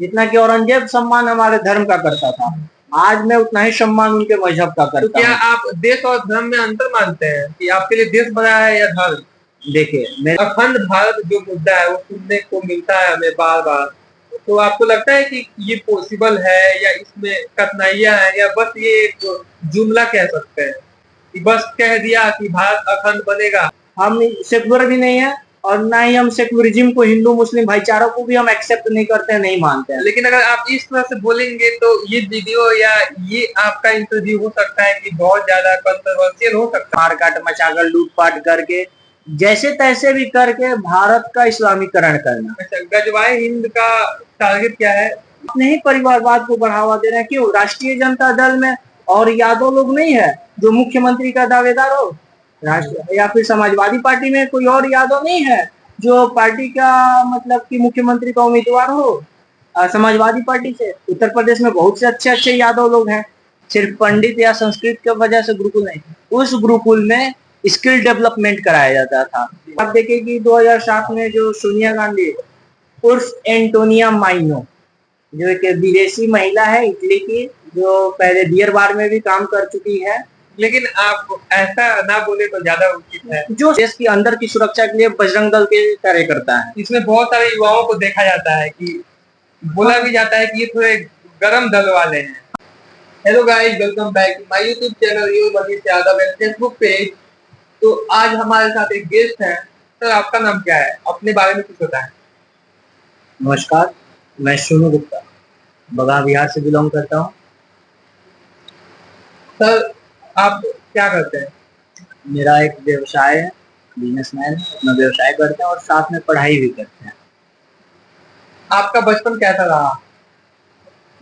जितना कि औरंगजेब सम्मान हमारे धर्म का करता था, आज मैं उतना ही सम्मान उनके मजहब का तो करता क्या हूँ। आप देश और धर्म में अंतर मानते हैं कि आपके लिए देश बड़ा है या धर्म? देखिए मैं अखंड भारत जो मुद्दा है वो सुनने को मिलता है हमें बार बार, तो आपको लगता है कि ये पॉसिबल है या इसमें कठिनाइयां हैं या बस ये एक जुमला कह सकते हैं कि बस कह दिया कि भारत अखंड बनेगा? हम सेकुलर भी नहीं है और ना ही हम सेकुलरिज्म को, हिंदू मुस्लिम भाईचारा को भी हम एक्सेप्ट नहीं करते हैं, नहीं मानते हैं। लेकिन अगर आप इस तरह से बोलेंगे तो ये वीडियो या ये आपका इंटरव्यू हो सकता है कि बहुत ज्यादा कंट्रोवर्शियल हो सकता है। मारकाट मचाकर लूटपाट करके जैसे तैसे भी करके भारत का इस्लामीकरण करना। अच्छा, गजवाए हिंद का टारगेट क्या है? अपने ही परिवारवाद को बढ़ावा दे रहे हैं। क्यों? राष्ट्रीय जनता दल में और यादव लोग नहीं है जो मुख्यमंत्री का दावेदार हो, या फिर समाजवादी पार्टी में कोई और यादव नहीं है जो पार्टी का मतलब कि मुख्यमंत्री का उम्मीदवार हो। समाजवादी पार्टी से उत्तर प्रदेश में बहुत से अच्छे अच्छे यादव लोग हैं। सिर्फ पंडित या संस्कृत की वजह से गुरुकुल नहीं, उस गुरुकुल में स्किल डेवलपमेंट कराया जाता था। आप देखिए कि 2007 में जो सोनिया गांधी उर्फ एंटोनिया माइनो, जो एक विदेशी महिला है इटली की, जो पहले बियर बार में भी काम कर चुकी है। लेकिन आप ऐसा ना बोले तो ज्यादा उचित है। जो देश के अंदर की सुरक्षा के लिए बजरंग दल के कार्य करता है। इसमें बहुत सारे युवाओं को देखा जाता है कि बोला भी जाता है कि ये थोड़े गरम दल वाले हैं। Hello guys, welcome back to my YouTube channel your Manish Yadav and Facebook page. तो आज हमारे साथ एक गेस्ट है। सर, आपका नाम क्या है? अपने बारे में कुछ बताएं। नमस्कार, मैं सोनू गुप्ता, बगा बिहार से बिलोंग करता हूँ। सर, आप क्या करते हैं? मेरा एक व्यवसाय है, बिजनेसमैन है, अपना व्यवसाय करते हैं और साथ में पढ़ाई भी करते हैं। आपका बचपन कैसा रहा?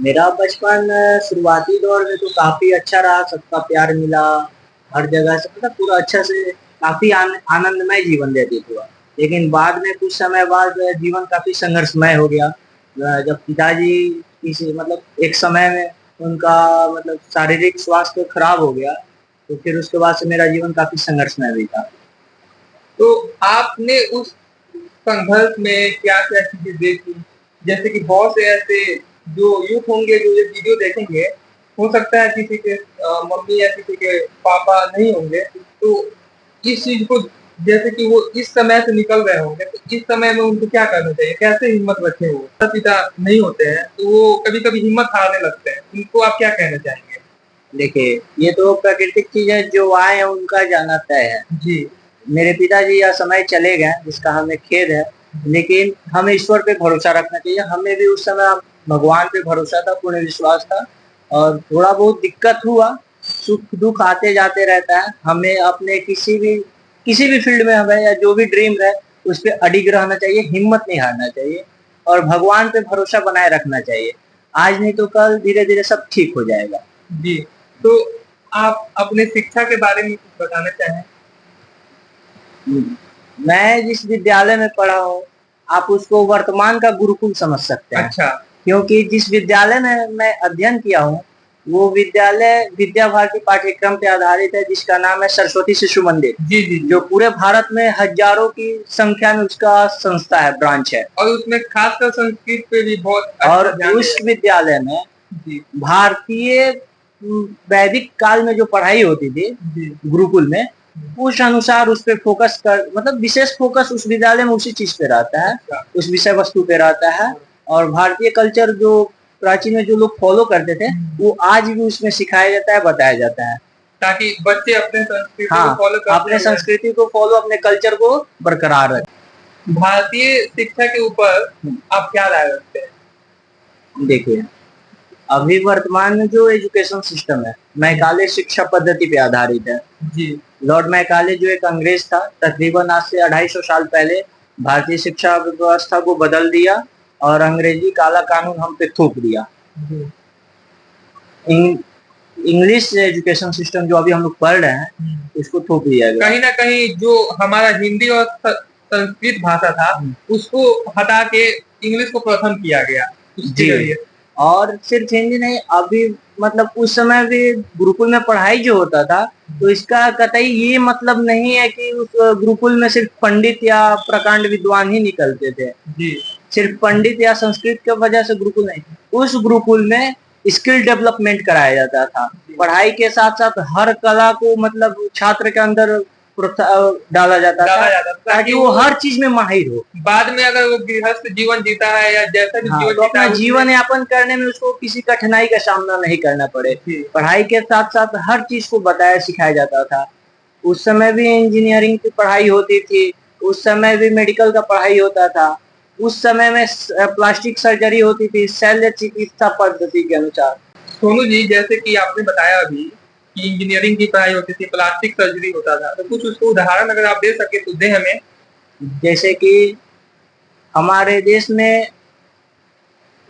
मेरा बचपन शुरुआती दौर में तो काफी अच्छा रहा, सबका प्यार मिला, हर जगह से मतलब पूरा अच्छा से काफी आनंदमय जीवन व्यतीत हुआ। लेकिन बाद में कुछ समय बाद जीवन काफी संघर्षमय हो गया। जब पिताजी किसी मतलब एक समय में उनका मतलब शारीरिक स्वास्थ्य खराब हो गया, तो फिर उसके बाद से मेरा जीवन काफी संघर्षमय बीता। तो आपने उस संघर्ष में क्या-क्या चीजें देखी? जैसे कि बहुत से ऐसे जो यूथ होंगे जो ये वीडियो देखेंगे, हो सकता है किसी के मम्मी या किसी के पापा नहीं होंगे, तो इस चीज को जैसे कि वो इस समय से निकल रहे होंगे, तो इस समय में उनको क्या करना चाहिए? कैसे हिम्मत रखें वो? माता-पिता नहीं होते हैं, तो वो कभी-कभी हिम्मत हारने लगते हैं। उनको आप क्या कहना चाहेंगे? देखिए, ये तो प्राकृतिक चीज है, जो आए हैं उनका जाना तय है। जी। मेरे पिताजी यह समय चले गए, जिसका हमें खेद है, लेकिन हमें ईश्वर पे भरोसा रखना चाहिए। हमें भी उस समय भगवान पे भरोसा था, पूर्ण विश्वास था, और थोड़ा बहुत दिक्कत हुआ, सुख दुख आते जाते रहता है। हमें अपने किसी भी फील्ड में हमें या जो भी ड्रीम है उस पे अडिग रहना चाहिए, हिम्मत नहीं हारना चाहिए और भगवान पे भरोसा बनाए रखना चाहिए। आज नहीं तो कल धीरे धीरे सब ठीक हो जाएगा। जी, तो आप अपने शिक्षा के बारे में कुछ बताना चाहें? मैं जिस विद्यालय में पढ़ा हूँ, आप उसको वर्तमान का गुरुकुल समझ सकते हैं। अच्छा। क्योंकि जिस विद्यालय में मैं अध्ययन किया हूँ, वो विद्यालय विद्या भारती पाठ्यक्रम पे आधारित है, जिसका नाम है सरस्वती शिशु मंदिर। जी, जी, जो पूरे भारत में हजारों की संख्या में उसका संस्था है, ब्रांच है। और उसमें खासकर संस्कृत पे भी बहुत और अच्छा ध्यान उस दिया। विद्यालय में जी, भारतीय वैदिक काल में जो पढ़ाई होती थी जी। गुरुकुल में, उस अनुसार उस पे फोकस कर मतलब विशेष फोकस उस विद्यालय में उसी चीज पे रहता है, अच्छा। उस विषय वस्तु पे रहता है। और भारतीय कल्चर जो प्राचीन में जो लोग फॉलो करते थे, वो आज भी उसमें सिखाया जाता है, बताया जाता है, ताकि बच्चे अपने संस्कृति को हाँ, फॉलो करते अपने हुए संस्कृति को फॉलो, अपने कल्चर को बरकरार रखें। भारतीय शिक्षा के ऊपर आप क्या राय रखते हैं? देखिए, अभी वर्तमान में जो एजुकेशन सिस्टम है, मैकाले शिक्षा पद्धति पे आधारित है। जी। लॉर्ड मैकाले जो एक अंग्रेज था, तकरीबन आज से 250 साल पहले भारतीय शिक्षा व्यवस्था को बदल दिया और अंग्रेजी काला कानून हम पे थोप दिया। इंग्लिश एजुकेशन सिस्टम जो अभी हम लोग पढ़ रहे हैं, इसको थोप दिया गया। कहीं ना कहीं जो हमारा हिंदी और संस्कृत भाषा था, उसको हटा के इंग्लिश को प्रथम किया गया। जी, और सिर्फ हिंदी नहीं, अभी मतलब उस समय भी गुरुकुल में पढ़ाई जो होता था, तो इसका कतई ये मतलब नहीं है कि उस गुरुकुल में सिर्फ पंडित या प्रकांड विद्वान ही निकलते थे। जी। सिर्फ पंडित या संस्कृत की वजह से गुरुकुल नहीं, उस गुरुकुल में स्किल डेवलपमेंट कराया जाता था। पढ़ाई के साथ साथ हर कला को मतलब छात्र के अंदर डाला जाता था ताकि वो हर चीज में माहिर हो। बाद में अगर वो गृहस्थ जीवन जीता है या जैसा भी जीवन तो जीता अपना है जीवन यापन करने में उसको किसी कठिनाई का सामना नहीं करना पड़े। पढ़ाई के साथ साथ हर चीज को बताया सिखाया जाता था। उस समय भी इंजीनियरिंग की पढ़ाई होती थी, उस समय भी मेडिकल का पढ़ाई होता था, उस समय में प्लास्टिक सर्जरी होती थी शल्य चिकित्सा पद्धति के अनुसार। सोनू जी, जैसे कि आपने बताया अभी कि इंजीनियरिंग की पढ़ाई होती थी, प्लास्टिक सर्जरी होता था, तो कुछ उसको उदाहरण अगर आप दे सके तो दे हमें। जैसे कि हमारे देश में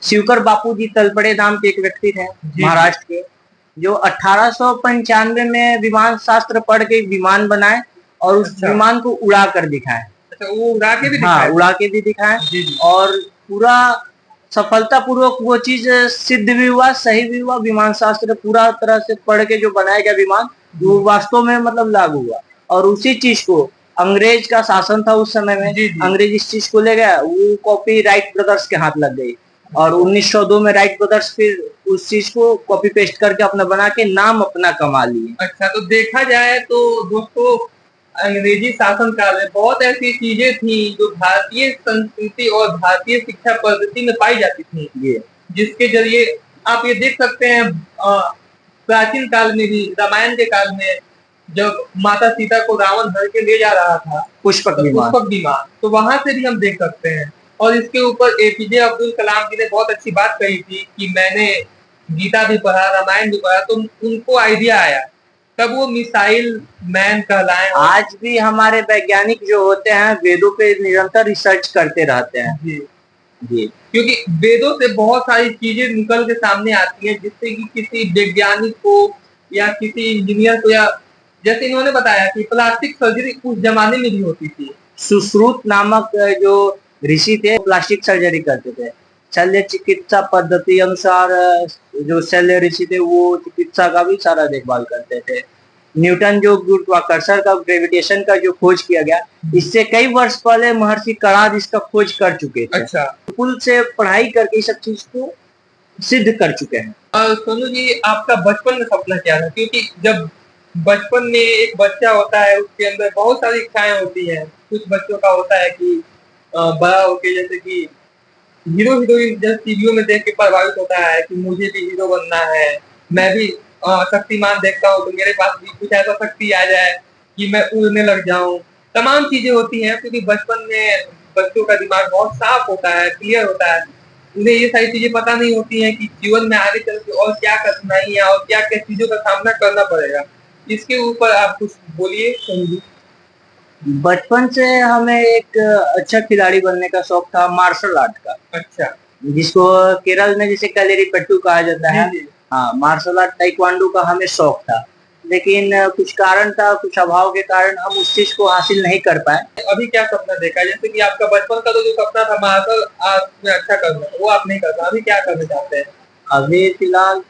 शिवकर बापूजी तलपड़े नाम के एक व्यक्ति थे महाराष्ट्र के, जो 1895 में विमान शास्त्र पढ़ के विमान बनाए और उस विमान को उड़ा कर दिखाए। अच्छा, वो उड़ा के भी हाँ, दिखाए? उड़ा के भी दिखाए और पूरा सफलता पूर्वक वो चीज सिद्ध भी हुआ, सही भी हुआ। विमान शास्त्र पूरा तरह से पढ़ के जो बनाया गया विमान, वो वास्तव में मतलब लागू हुआ। और उसी चीज को अंग्रेज का शासन था उस समय में, अंग्रेज इस चीज को ले गया, वो कॉपी राइट ब्रदर्स के हाथ लग गई और 1902 में राइट ब्रदर्स फिर उस चीज को कॉपी पेस्ट करके अपना बना के नाम अपना कमा लिए। अच्छा, तो देखा जाए तो दोस्तों, अंग्रेजी शासन काल में बहुत ऐसी चीजें थी जो भारतीय संस्कृति और भारतीय शिक्षा पद्धति में पाई जाती थी, जिसके जरिए आप ये देख सकते हैं प्राचीन काल में भी, रामायण के काल में जब माता सीता को रावण धर के ले जा रहा था पुष्पक विमान, तो वहां से भी हम देख सकते हैं। और इसके ऊपर एपीजे अब्दुल कलाम जी ने बहुत अच्छी बात कही थी कि मैंने गीता भी पढ़ा, रामायण भी पढ़ा, तो उनको आइडिया आया, तब वो मिसाइल मैन कहलाए। आज भी हमारे वैज्ञानिक जो होते हैं वेदों पे निरंतर रिसर्च करते रहते हैं। जी, क्योंकि वेदों से बहुत सारी चीजें निकल के सामने आती हैं, जिससे कि किसी वैज्ञानिक को या किसी इंजीनियर को, या जैसे इन्होंने बताया कि प्लास्टिक सर्जरी उस जमाने में भी होती थी। सुश्रुत नामक जो ऋषि थे प्लास्टिक सर्जरी करते थे। शल्य चिकित्सा पद्धति अनुसार जो शल्य ऋषि थे वो चिकित्सा का भी सारा देखभाल करते थे। न्यूटन जो गुरुत्वाकर्षण का, ग्रेविटेशन का जो खोज किया गया, इससे कई वर्ष पहले महर्षि कणाद इसका खोज कर चुके थे। अच्छा, स्कूल से पढ़ाई करके सब चीज को सिद्ध कर चुके हैं। सोनू जी, आपका बचपन में सपना क्या था? क्योंकि जब बचपन में एक बच्चा होता है उसके अंदर बहुत सारी इच्छाएं होती हैं। कुछ बच्चों का होता है कि बड़ा होके जैसे कि हीरो हीरोइन जैसे टीवियों में देख के प्रभावित होता है कि मुझे भी हीरो बनना है, मैं भी शक्तिमान देखता हूँ तो मेरे पास भी कुछ ऐसा शक्ति आ जाए कि मैं उड़ने लग जाऊं। तमाम चीजें होती हैं, क्योंकि बचपन में बच्चों का दिमाग बहुत साफ होता है, क्लियर होता है, उन्हें ये सारी चीजें पता नहीं होती हैं कि जीवन में आगे चल के और क्या कठिनाई है और क्या क्या चीजों का सामना करना पड़ेगा। इसके ऊपर आप कुछ बोलिए। बचपन से हमें एक अच्छा खिलाड़ी बनने का शौक था, मार्शल आर्ट का। अच्छा, जिसको केरल में जैसे कलेरीपट्टू कहा जाता है। हाँ, मार्शल आर्ट ताइक्वांडो का हमें शौक था, लेकिन कुछ कारण था, कुछ अभाव के कारण हम उस चीज को हासिल नहीं कर पाए। अभी क्या सपना देखा? जैसे कि आपका बचपन का तो जो सपना था मार्शल आर्ट में अच्छा करना, वो आप नहीं करना, अभी क्या करना चाहते हैं? अभी फिलहाल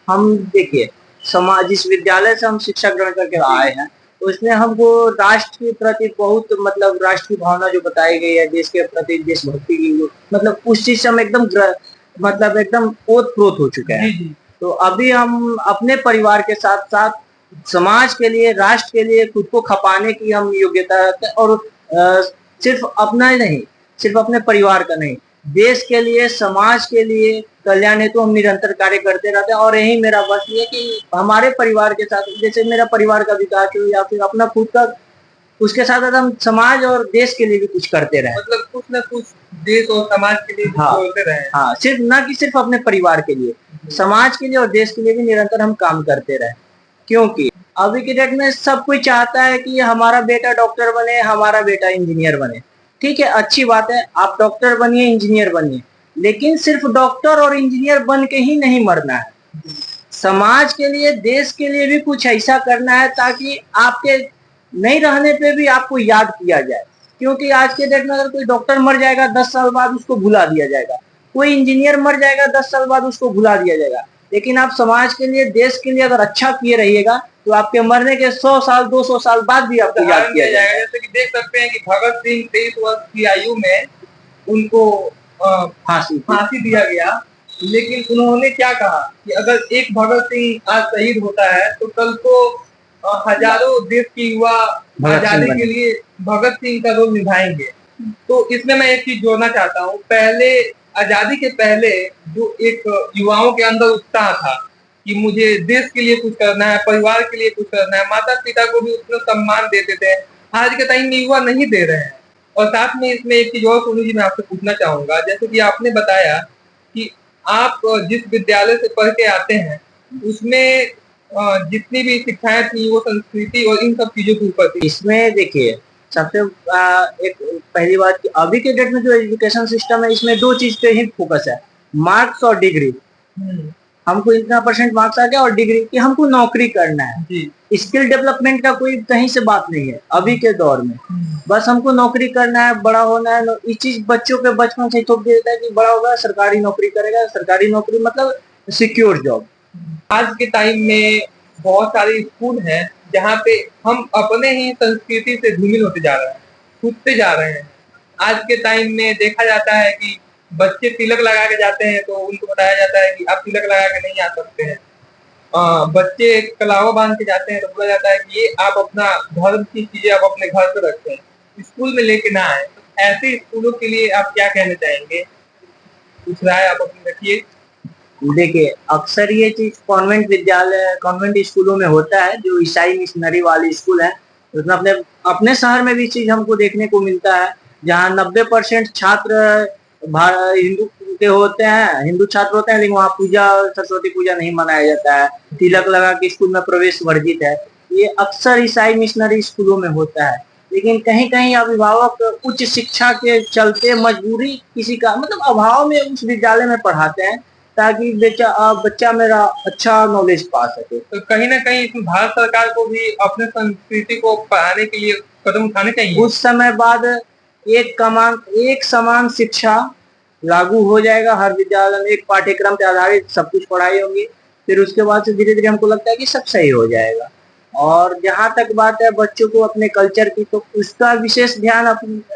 हम देखिए, समाज जिस विद्यालय से हम शिक्षा ग्रहण करके आए हैं, उसमें हमको राष्ट्र के प्रति बहुत मतलब राष्ट्र की भावना जो बताई गई है, देश के प्रति देशभक्ति की, मतलब उस चीज से हम एकदम ओतप्रोत हो चुके हैं। तो अभी हम अपने परिवार के साथ साथ समाज के लिए, राष्ट्र के लिए खुद को खपाने की हम योग्यता रखते हैं। और सिर्फ अपना ही नहीं, सिर्फ अपने परिवार का नहीं, देश के लिए, समाज के लिए कल्याण हेतु हम निरंतर कार्य करते रहते हैं। और यही मेरा बस ये कि हमारे परिवार के साथ, जैसे मेरा परिवार का विकास हो या फिर अपना खुद का, उसके साथ हम समाज और देश के लिए भी कुछ करते रहे। मतलब कुछ न कुछ देश और समाज के लिए बोलते रहे। हाँ, सिर्फ ना कि सिर्फ अपने परिवार के लिए, समाज के लिए और देश के लिए भी निरंतर हम काम करते रहे। क्योंकि अभी के डेट में सब कोई चाहता है कि हमारा बेटा डॉक्टर बने, हमारा बेटा इंजीनियर बने। ठीक है, अच्छी बात है, आप डॉक्टर बनिए, इंजीनियर बनिए, लेकिन सिर्फ डॉक्टर और इंजीनियर बन के ही नहीं मरना है। समाज के लिए, देश के लिए भी कुछ ऐसा करना है ताकि आपके नहीं रहने पे भी आपको याद किया जाए। क्योंकि आज के डेट में अगर कोई डॉक्टर मर जाएगा 10 साल बाद उसको भुला दिया जाएगा, कोई इंजीनियर मर जाएगा 10 साल बाद उसको भुला दिया जाएगा, लेकिन आप समाज के लिए, देश के लिए अगर अच्छा किए रहिएगा तो आपके मरने के 100 साल 200 साल बाद भी आपको याद किया जाएगा। जैसे कि देख सकते हैं कि भगत सिंह 23 वर्ष की आयु में उनको फांसी दिया गया, लेकिन उन्होंने क्या कहा कि अगर एक भगत सिंह आज शहीद होता है तो कल को हजारों देश के युवा आजादी के लिए भगत सिंह का रोल निभाएंगे। तो इसमें मैं एक चीज जोड़ना चाहता हूँ, पहले आजादी के पहले जो एक युवाओं के अंदर उत्साह था कि मुझे देश के लिए कुछ करना है, परिवार के लिए कुछ करना है, माता पिता को भी उतना सम्मान देते थे, आज के टाइम में युवा नहीं दे रहे हैं। और साथ में इसमें एक चीज और सोनू जी मैं आपसे पूछना चाहूंगा, जैसे कि आपने बताया कि आप जिस विद्यालय से पढ़ के आते हैं उसमें जितनी भी शिक्षाएं थी वो संस्कृति और इन सब चीजों के ऊपर थी। इसमें देखिए सबसे एक पहली बात कि अभी के डेट में जो एजुकेशन सिस्टम है इसमें दो चीज पे ही फोकस है, मार्क्स और डिग्री। हमको इतना परसेंट मार्क्स आ गया और डिग्री की हमको नौकरी करना है। स्किल डेवलपमेंट का कोई कहीं से बात नहीं है अभी के दौर में, बस हमको नौकरी करना है, बड़ा होना है। ये चीज बच्चों पे बचपन से थोप देता है कि बड़ा होगा सरकारी नौकरी करेगा, सरकारी नौकरी मतलब सिक्योर जॉब। आज के टाइम में बहुत सारे स्कूल हैं जहाँ पे हम अपने ही संस्कृति से धूमिल होते जा रहे हैं, छूटते जा रहे हैं। आज के टाइम में देखा जाता है कि बच्चे तिलक लगा के जाते हैं तो उनको बताया जाता है कि आप तिलक लगा के नहीं आ सकते हैं। बच्चे कलावा बांध के जाते हैं तो बोला जाता है कि ये आप अपना धर्म की चीजें आप अपने घर पे रखते हैं, स्कूल में लेके ना आए। तो ऐसे स्कूलों के लिए आप क्या कहना चाहेंगे, कुछ राय आप अपनी रखिए। देखिए अक्सर ये चीज कॉन्वेंट विद्यालय कॉन्वेंट स्कूलों में होता है, जो ईसाई मिशनरी वाले स्कूल है, उसमें अपने शहर में भी चीज हमको देखने को मिलता है, जहाँ 90% छात्र हिंदू के होते हैं, हिंदू छात्र होते हैं, लेकिन वहाँ पूजा सरस्वती पूजा नहीं मनाया जाता है, तिलक लगा के स्कूल में प्रवेश वर्जित है। ये अक्सर ईसाई मिशनरी स्कूलों में होता है। लेकिन कहीं कहीं अभिभावक उच्च शिक्षा के चलते मजबूरी किसी का मतलब अभाव में उस विद्यालय में पढ़ाते हैं ताकि बच्चा मेरा अच्छा नॉलेज पा सके। तो कहीं ना कहीं भारत सरकार को भी अपने संस्कृति को पढ़ाने के लिए कदम उठाने चाहिए। उस समय बाद एक समान शिक्षा लागू हो जाएगा हर विद्यालय में, एक पाठ्यक्रम पे आधारित सब कुछ पढ़ाई होगी, फिर उसके बाद से धीरे धीरे हमको लगता है कि सब सही हो जाएगा। और जहाँ तक बात है बच्चों को अपने कल्चर की, तो उसका विशेष ध्यान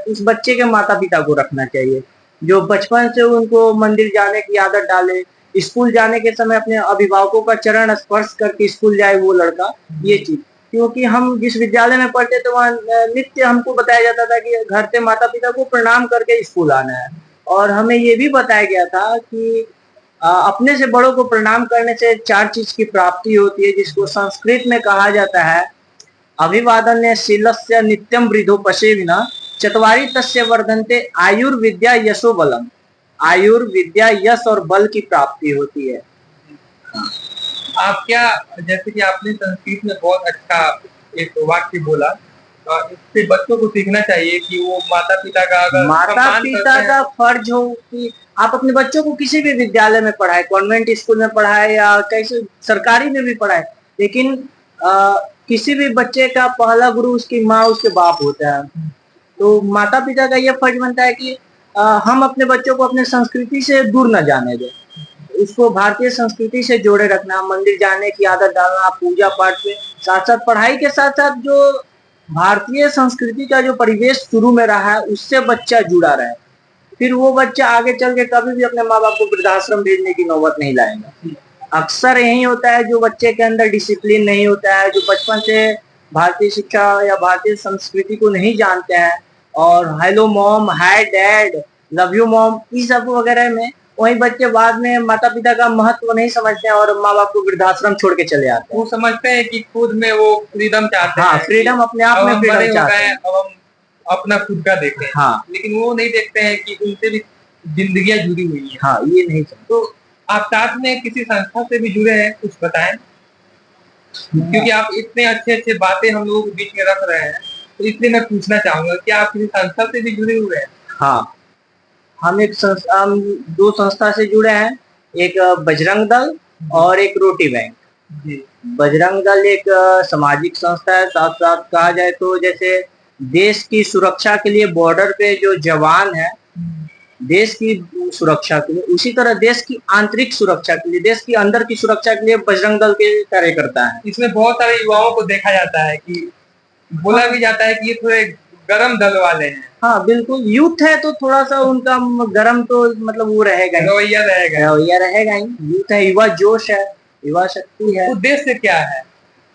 उस बच्चे के माता पिता को रखना चाहिए, जो बचपन से उनको मंदिर जाने की आदत डाले, स्कूल जाने के समय अपने अभिभावकों का चरण स्पर्श करके स्कूल जाए वो लड़का। ये चीज क्योंकि हम जिस विद्यालय में पढ़ते थे वहाँ नित्य हमको बताया जाता था कि घर से माता पिता को प्रणाम करके स्कूल आना है, और हमें ये भी बताया गया था कि अपने से बड़ों को प्रणाम करने से 4 चीज की प्राप्ति होती है, जिसको संस्कृत में कहा जाता है अभिवादन शीलस्य नित्यम वृद्धोपसेविना चत्वारि तस्य वर्धन्ते आयुर्विद्या यशो बलम। आयुर्विद्या यश और बल की प्राप्ति होती है। आप क्या, जैसे कि आपने संस्कृत में बहुत अच्छा एक वाक्य बोला, इससे बच्चों को सीखना चाहिए कि वो माता पिता का फर्ज हो कि आप अपने बच्चों को किसी भी विद्यालय में पढ़ाए, कॉन्वेंट स्कूल में पढ़ाए या कैसे सरकारी में भी पढ़ाए, लेकिन किसी भी बच्चे का पहला गुरु उसकी माँ उसके बाप होता है। तो माता पिता का यह फर्ज बनता है कि हम अपने बच्चों को अपने संस्कृति से दूर न जाने दें, उसको भारतीय संस्कृति से जोड़े रखना, मंदिर जाने की आदत डालना, पूजा पाठ के साथ साथ पढ़ाई के साथ साथ जो भारतीय संस्कृति का जो परिवेश शुरू में रहा है उससे बच्चा जुड़ा रहे, फिर वो बच्चा आगे चल के कभी भी अपने माँ बाप को वृद्धाश्रम भेजने की नौबत नहीं लाएगा। अक्सर यही होता है, जो बच्चे के अंदर डिसिप्लिन नहीं होता है, जो बचपन से भारतीय शिक्षा या भारतीय संस्कृति को नहीं जानते हैं, और hello mom, hi dad, love you mom, ये सब वगैरह में वही बच्चे बाद में माता पिता का महत्व नहीं समझते हैं और माँ बाप को वृद्धाश्रम छोड़ के चले आते हैं। वो समझते हैं कि खुद में वो फ्रीडम चाहते हैं, फ्रीडम अपने आप में फ्रीडम चाहते हैं, अब हम अपना खुद का देखें। लेकिन वो नहीं देखते हैं कि उनसे भी जिंदगियां जुड़ी हुई है। ये नहीं। तो आप साथ में किसी संस्था से भी जुड़े हैं, कुछ बताएं, क्योंकि आप इतने अच्छे अच्छे बातें हम लोगों के बीच में रख रहे हैं, तो इसलिए मैं पूछना चाहूंगा कि आप किसी संस्था से भी जुड़े हुए हैं? हाँ, हम 2 संस्था से जुड़े हैं, एक बजरंग दल और एक रोटी बैंक। बजरंग दल एक सामाजिक संस्था है, साथ साथ कहा जाए तो जैसे देश की सुरक्षा के लिए बॉर्डर पे जो जवान है देश की सुरक्षा के लिए, उसी तरह देश की आंतरिक सुरक्षा के लिए, देश की अंदर की सुरक्षा के लिए बजरंग दल के कार्यकर्ता है। इसमें बहुत सारे युवाओं को देखा जाता है कि बोला भी जाता है कि ये थोड़े गरम दल वाले हैं। हाँ बिल्कुल, यूथ है तो थोड़ा सा उनका गरम तो मतलब वो रहेगा ही, रवैया रहेगा। रवैया रहेगा ही। यूथ है, युवा जोश है, युवा शक्ति है। उद्देश्य क्या है?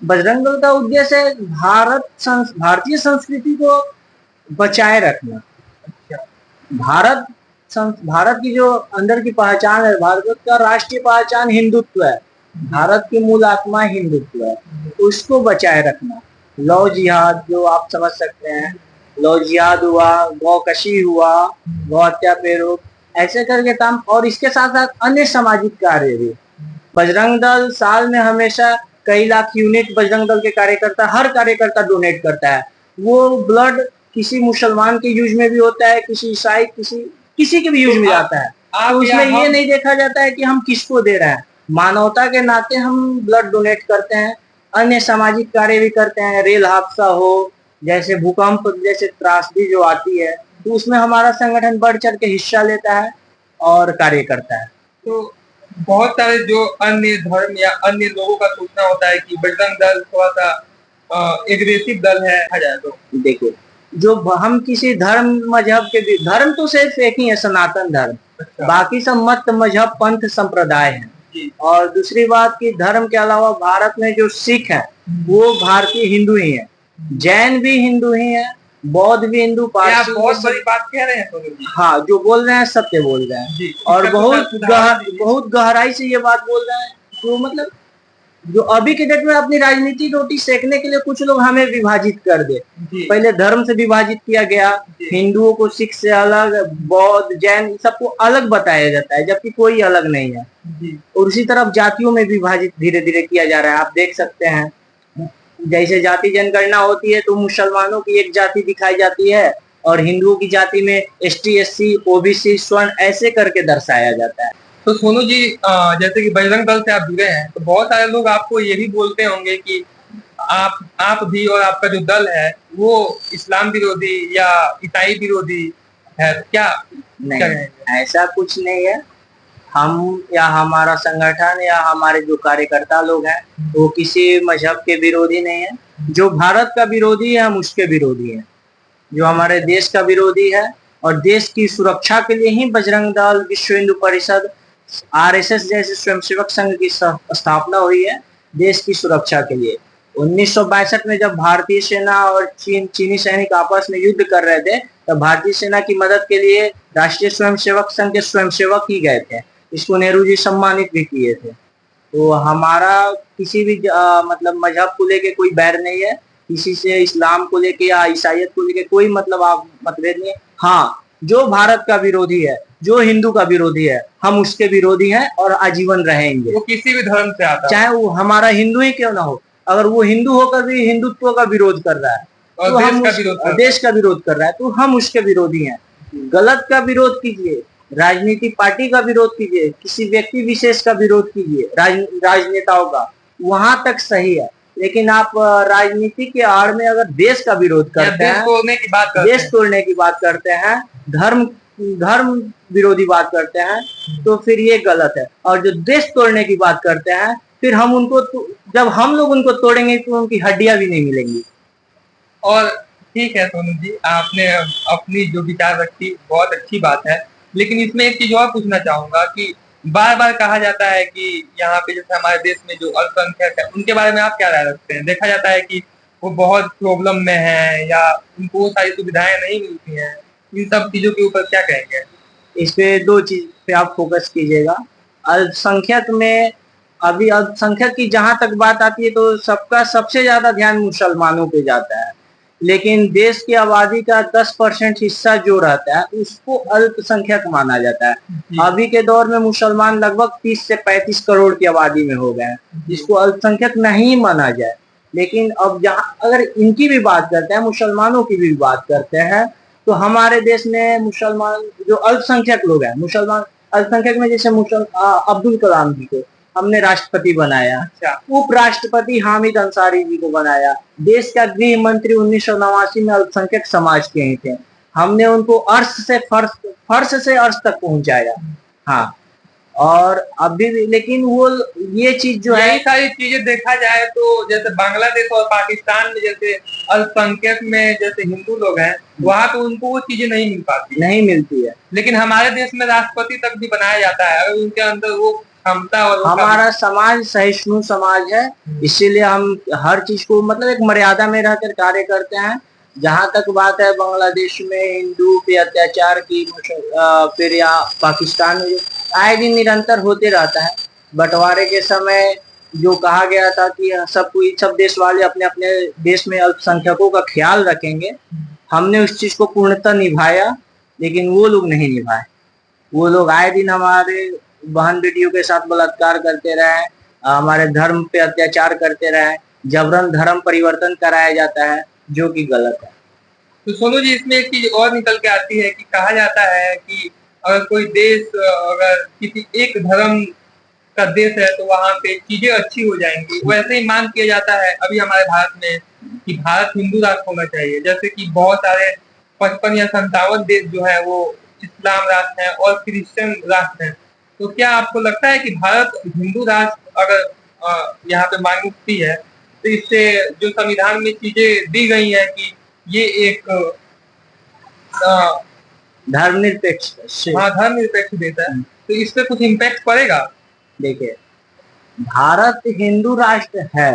बजरंग दल का उद्देश्य है भारतीय संस्कृति को बचाए रखना। अच्छा। भारत की जो अंदर की पहचान है, भारत का राष्ट्रीय पहचान हिंदुत्व है, भारत की मूल आत्मा हिंदुत्व है, उसको बचाए रखना। लौ जिहाद जो आप समझ सकते हैं, लौ जिहाद हुआ, गौकशी हुआ, गौ हत्या पे रोक, ऐसे करके काम, और इसके साथ साथ अन्य सामाजिक कार्य भी। बजरंग दल साल में हमेशा कई लाख यूनिट बजरंग दल के कार्यकर्ता, हर कार्यकर्ता डोनेट करता है। वो ब्लड किसी मुसलमान के यूज में भी होता है, किसी ईसाई, किसी के भी यूज में जाता है। तो उसमें ये नहीं देखा जाता है कि हम किसको दे रहे हैं, मानवता के नाते हम ब्लड डोनेट करते हैं। अन्य सामाजिक कार्य भी करते हैं, रेल हादसा हो, जैसे भूकंप जैसे त्रासदी जो आती है, तो उसमें हमारा संगठन बढ़ चढ़ के हिस्सा लेता है और कार्य करता है। तो बहुत सारे जो अन्य धर्म या अन्य लोगों का सोचना होता है कि बजरंग दल थोड़ा सा एग्रेसिव दल है, तो देखो, जो हम किसी धर्म मजहब के भी, धर्म तो सिर्फ एक ही है, सनातन धर्म। अच्छा। बाकी सब मत मजहब पंथ संप्रदाय है। और दूसरी बात की धर्म के अलावा भारत में जो सिख है वो भारतीय हिंदू ही है, जैन भी हिंदू ही है, बौद्ध भी हिंदू, पारसी। बहुत बड़ी बात कह रहे हैं सोनू जी। हाँ, जो बोल रहे हैं सत्य बोल रहे हैं, और बहुत गहराई से ये बात बोल रहे हैं। तो मतलब जो अभी के डेट में अपनी राजनीति रोटी सेकने के लिए कुछ लोग हमें विभाजित कर दे। पहले धर्म से विभाजित किया गया, हिंदुओं को सिख से अलग, बौद्ध जैन सबको अलग बताया जाता है, जबकि कोई अलग नहीं है। और उसी तरफ जातियों में विभाजित धीरे धीरे किया जा रहा है। आप देख सकते हैं, जैसे जाति जनगणना होती है तो मुसलमानों की एक जाति दिखाई जाती है, और हिंदुओं की जाति में ST SC OBC स्वर्ण ऐसे करके दर्शाया जाता है। तो सोनू जी, जैसे कि बजरंग दल से आप जुड़े हैं, तो बहुत सारे लोग आपको ये भी बोलते होंगे कि आप भी और आपका जो दल है वो इस्लाम विरोधी या ईसाई विरोधी है, क्या? नहीं, ऐसा कुछ नहीं है। हम या हमारा संगठन या हमारे जो कार्यकर्ता लोग हैं वो किसी मजहब के विरोधी नहीं है। जो भारत का विरोधी है हम उसके विरोधी हैं, जो हमारे देश का विरोधी है। और देश की सुरक्षा के लिए ही बजरंग दल, विश्व हिंदू परिषद, RSS जैसे स्वयंसेवक संघ की स्थापना हुई है, देश की सुरक्षा के लिए। 1962 में जब भारतीय सेना और चीनी सैनिक आपस में युद्ध कर रहे थे, तब भारतीय सेना की मदद के लिए राष्ट्रीय स्वयंसेवक संघ के स्वयंसेवक ही गए थे। इसको नेहरू जी सम्मानित भी किए थे। तो हमारा किसी भी मतलब मजहब को लेके कोई बैर नहीं है, किसी से इस्लाम को लेके या ईसाइयत को लेके कोई मतलब आप मतभेद नहीं है। हाँ, जो भारत का विरोधी है, जो हिंदू का विरोधी है, हम उसके विरोधी हैं और आजीवन रहेंगे। वो किसी भी धर्म से आता है, चाहे वो हमारा हिंदू ही क्यों ना हो। अगर वो हिंदू होकर भी हिंदुत्व का विरोध कर रहा है और तो देश का विरोध कर रहा है तो हम उसके विरोधी हैं। गलत का विरोध कीजिए, राजनीतिक पार्टी का विरोध कीजिए, किसी व्यक्ति विशेष का विरोध कीजिए, राजनेताओं का, वहां तक सही है। लेकिन आप राजनीति के आड़ में अगर देश का विरोध करते हैं, देश तोड़ने की बात करते हैं, धर्म विरोधी बात करते हैं, तो फिर ये गलत है। और जो देश तोड़ने की बात करते हैं, फिर हम उनको जब हम लोग उनको तोड़ेंगे तो उनकी हड्डियां भी नहीं मिलेंगी। और ठीक है सोनू जी, आपने अपनी जो विचार रखी बहुत अच्छी बात है, लेकिन इसमें एक चीज और पूछना चाहूंगा कि बार बार कहा जाता है कि यहाँ पे जैसे हमारे देश में जो अल्पसंख्यक है उनके बारे में आप क्या राय रखते हैं? देखा जाता है कि वो बहुत प्रॉब्लम में है या उनको वो सारी सुविधाएं नहीं मिलती हैं, इन सब चीजों के ऊपर क्या कहेंगे? इस पे दो चीज पे आप फोकस कीजिएगा। अल्पसंख्यक में, अभी अल्पसंख्यक की जहां तक बात आती है तो सबका सबसे ज्यादा ध्यान मुसलमानों पे जाता है, लेकिन देश की आबादी का 10% हिस्सा जो रहता है उसको अल्पसंख्यक माना जाता है। अभी के दौर में मुसलमान लगभग 30 से 35 करोड़ की आबादी में हो गए हैं, जिसको अल्पसंख्यक नहीं माना जाए। लेकिन अब जहाँ अगर इनकी भी बात करते हैं, मुसलमानों की भी बात करते हैं, तो हमारे देश में मुसलमान जो अल्पसंख्यक लोग हैं, मुसलमान अल्पसंख्यक में जैसे अब्दुल कलाम जी को हमने राष्ट्रपति बनाया, उपराष्ट्रपति हामिद अंसारी जी को बनाया, देश का गृह मंत्री 1989 में अल्पसंख्यक समाज के ही थे, हमने उनको अर्श से फर्श से अर्श तक पहुंचाया। हाँ, और अभी भी लेकिन वो ये चीज जो है यही सारी चीजें देखा जाए तो जैसे बांग्लादेश और पाकिस्तान में जैसे अल्पसंख्यक में जैसे हिंदू लोग हैं, वहां पे उनको वो चीजें नहीं मिल पाती, नहीं मिलती है। लेकिन हमारे देश में राष्ट्रपति तक भी बनाया जाता है अगर उनके अंदर वो क्षमता और वो हमारा समाज सहिष्णु समाज है, इसीलिए हम हर चीज को मतलब एक मर्यादा में रहकर कार्य करते हैं। जहां तक बात है बांग्लादेश में हिंदू पे अत्याचार की, फिर या पाकिस्तान में आए दिन निरंतर होते रहता है। बंटवारे के समय जो कहा गया था कि सब देश वाले अपने अपने देश में अल्पसंख्यकों का ख्याल रखेंगे, हमने उस चीज को पूर्णतः निभाया, लेकिन वो लोग नहीं निभाए। वो लोग आए दिन हमारे बहन बेटियों के साथ बलात्कार करते रहे, हमारे धर्म पे अत्याचार करते रहे, जबरन धर्म परिवर्तन कराया जाता है, जो कि गलत है। तो सोनू जी इसमें एक चीज और निकल के आती है कि कहा जाता है कि अगर कोई देश अगर किसी एक धर्म का देश है तो वहां पे चीजें अच्छी हो जाएंगी, वैसे ही मान किया जाता है अभी हमारे भारत में कि भारत हिंदू राष्ट्र होना चाहिए। जैसे कि बहुत सारे 55 या 57 देश जो है वो इस्लाम राष्ट्र है और क्रिश्चियन राष्ट्र है। तो क्या आपको लगता है कि भारत हिंदू राष्ट्र अगर यहाँ पे मांगती है तो इससे जो संविधान में चीजें दी गई है कि ये एक धर्मनिरपेक्ष धर्मनिरपेक्ष देश है, तो इस पे कुछ इम्पैक्ट पड़ेगा? देखिए, भारत हिंदू राष्ट्र है,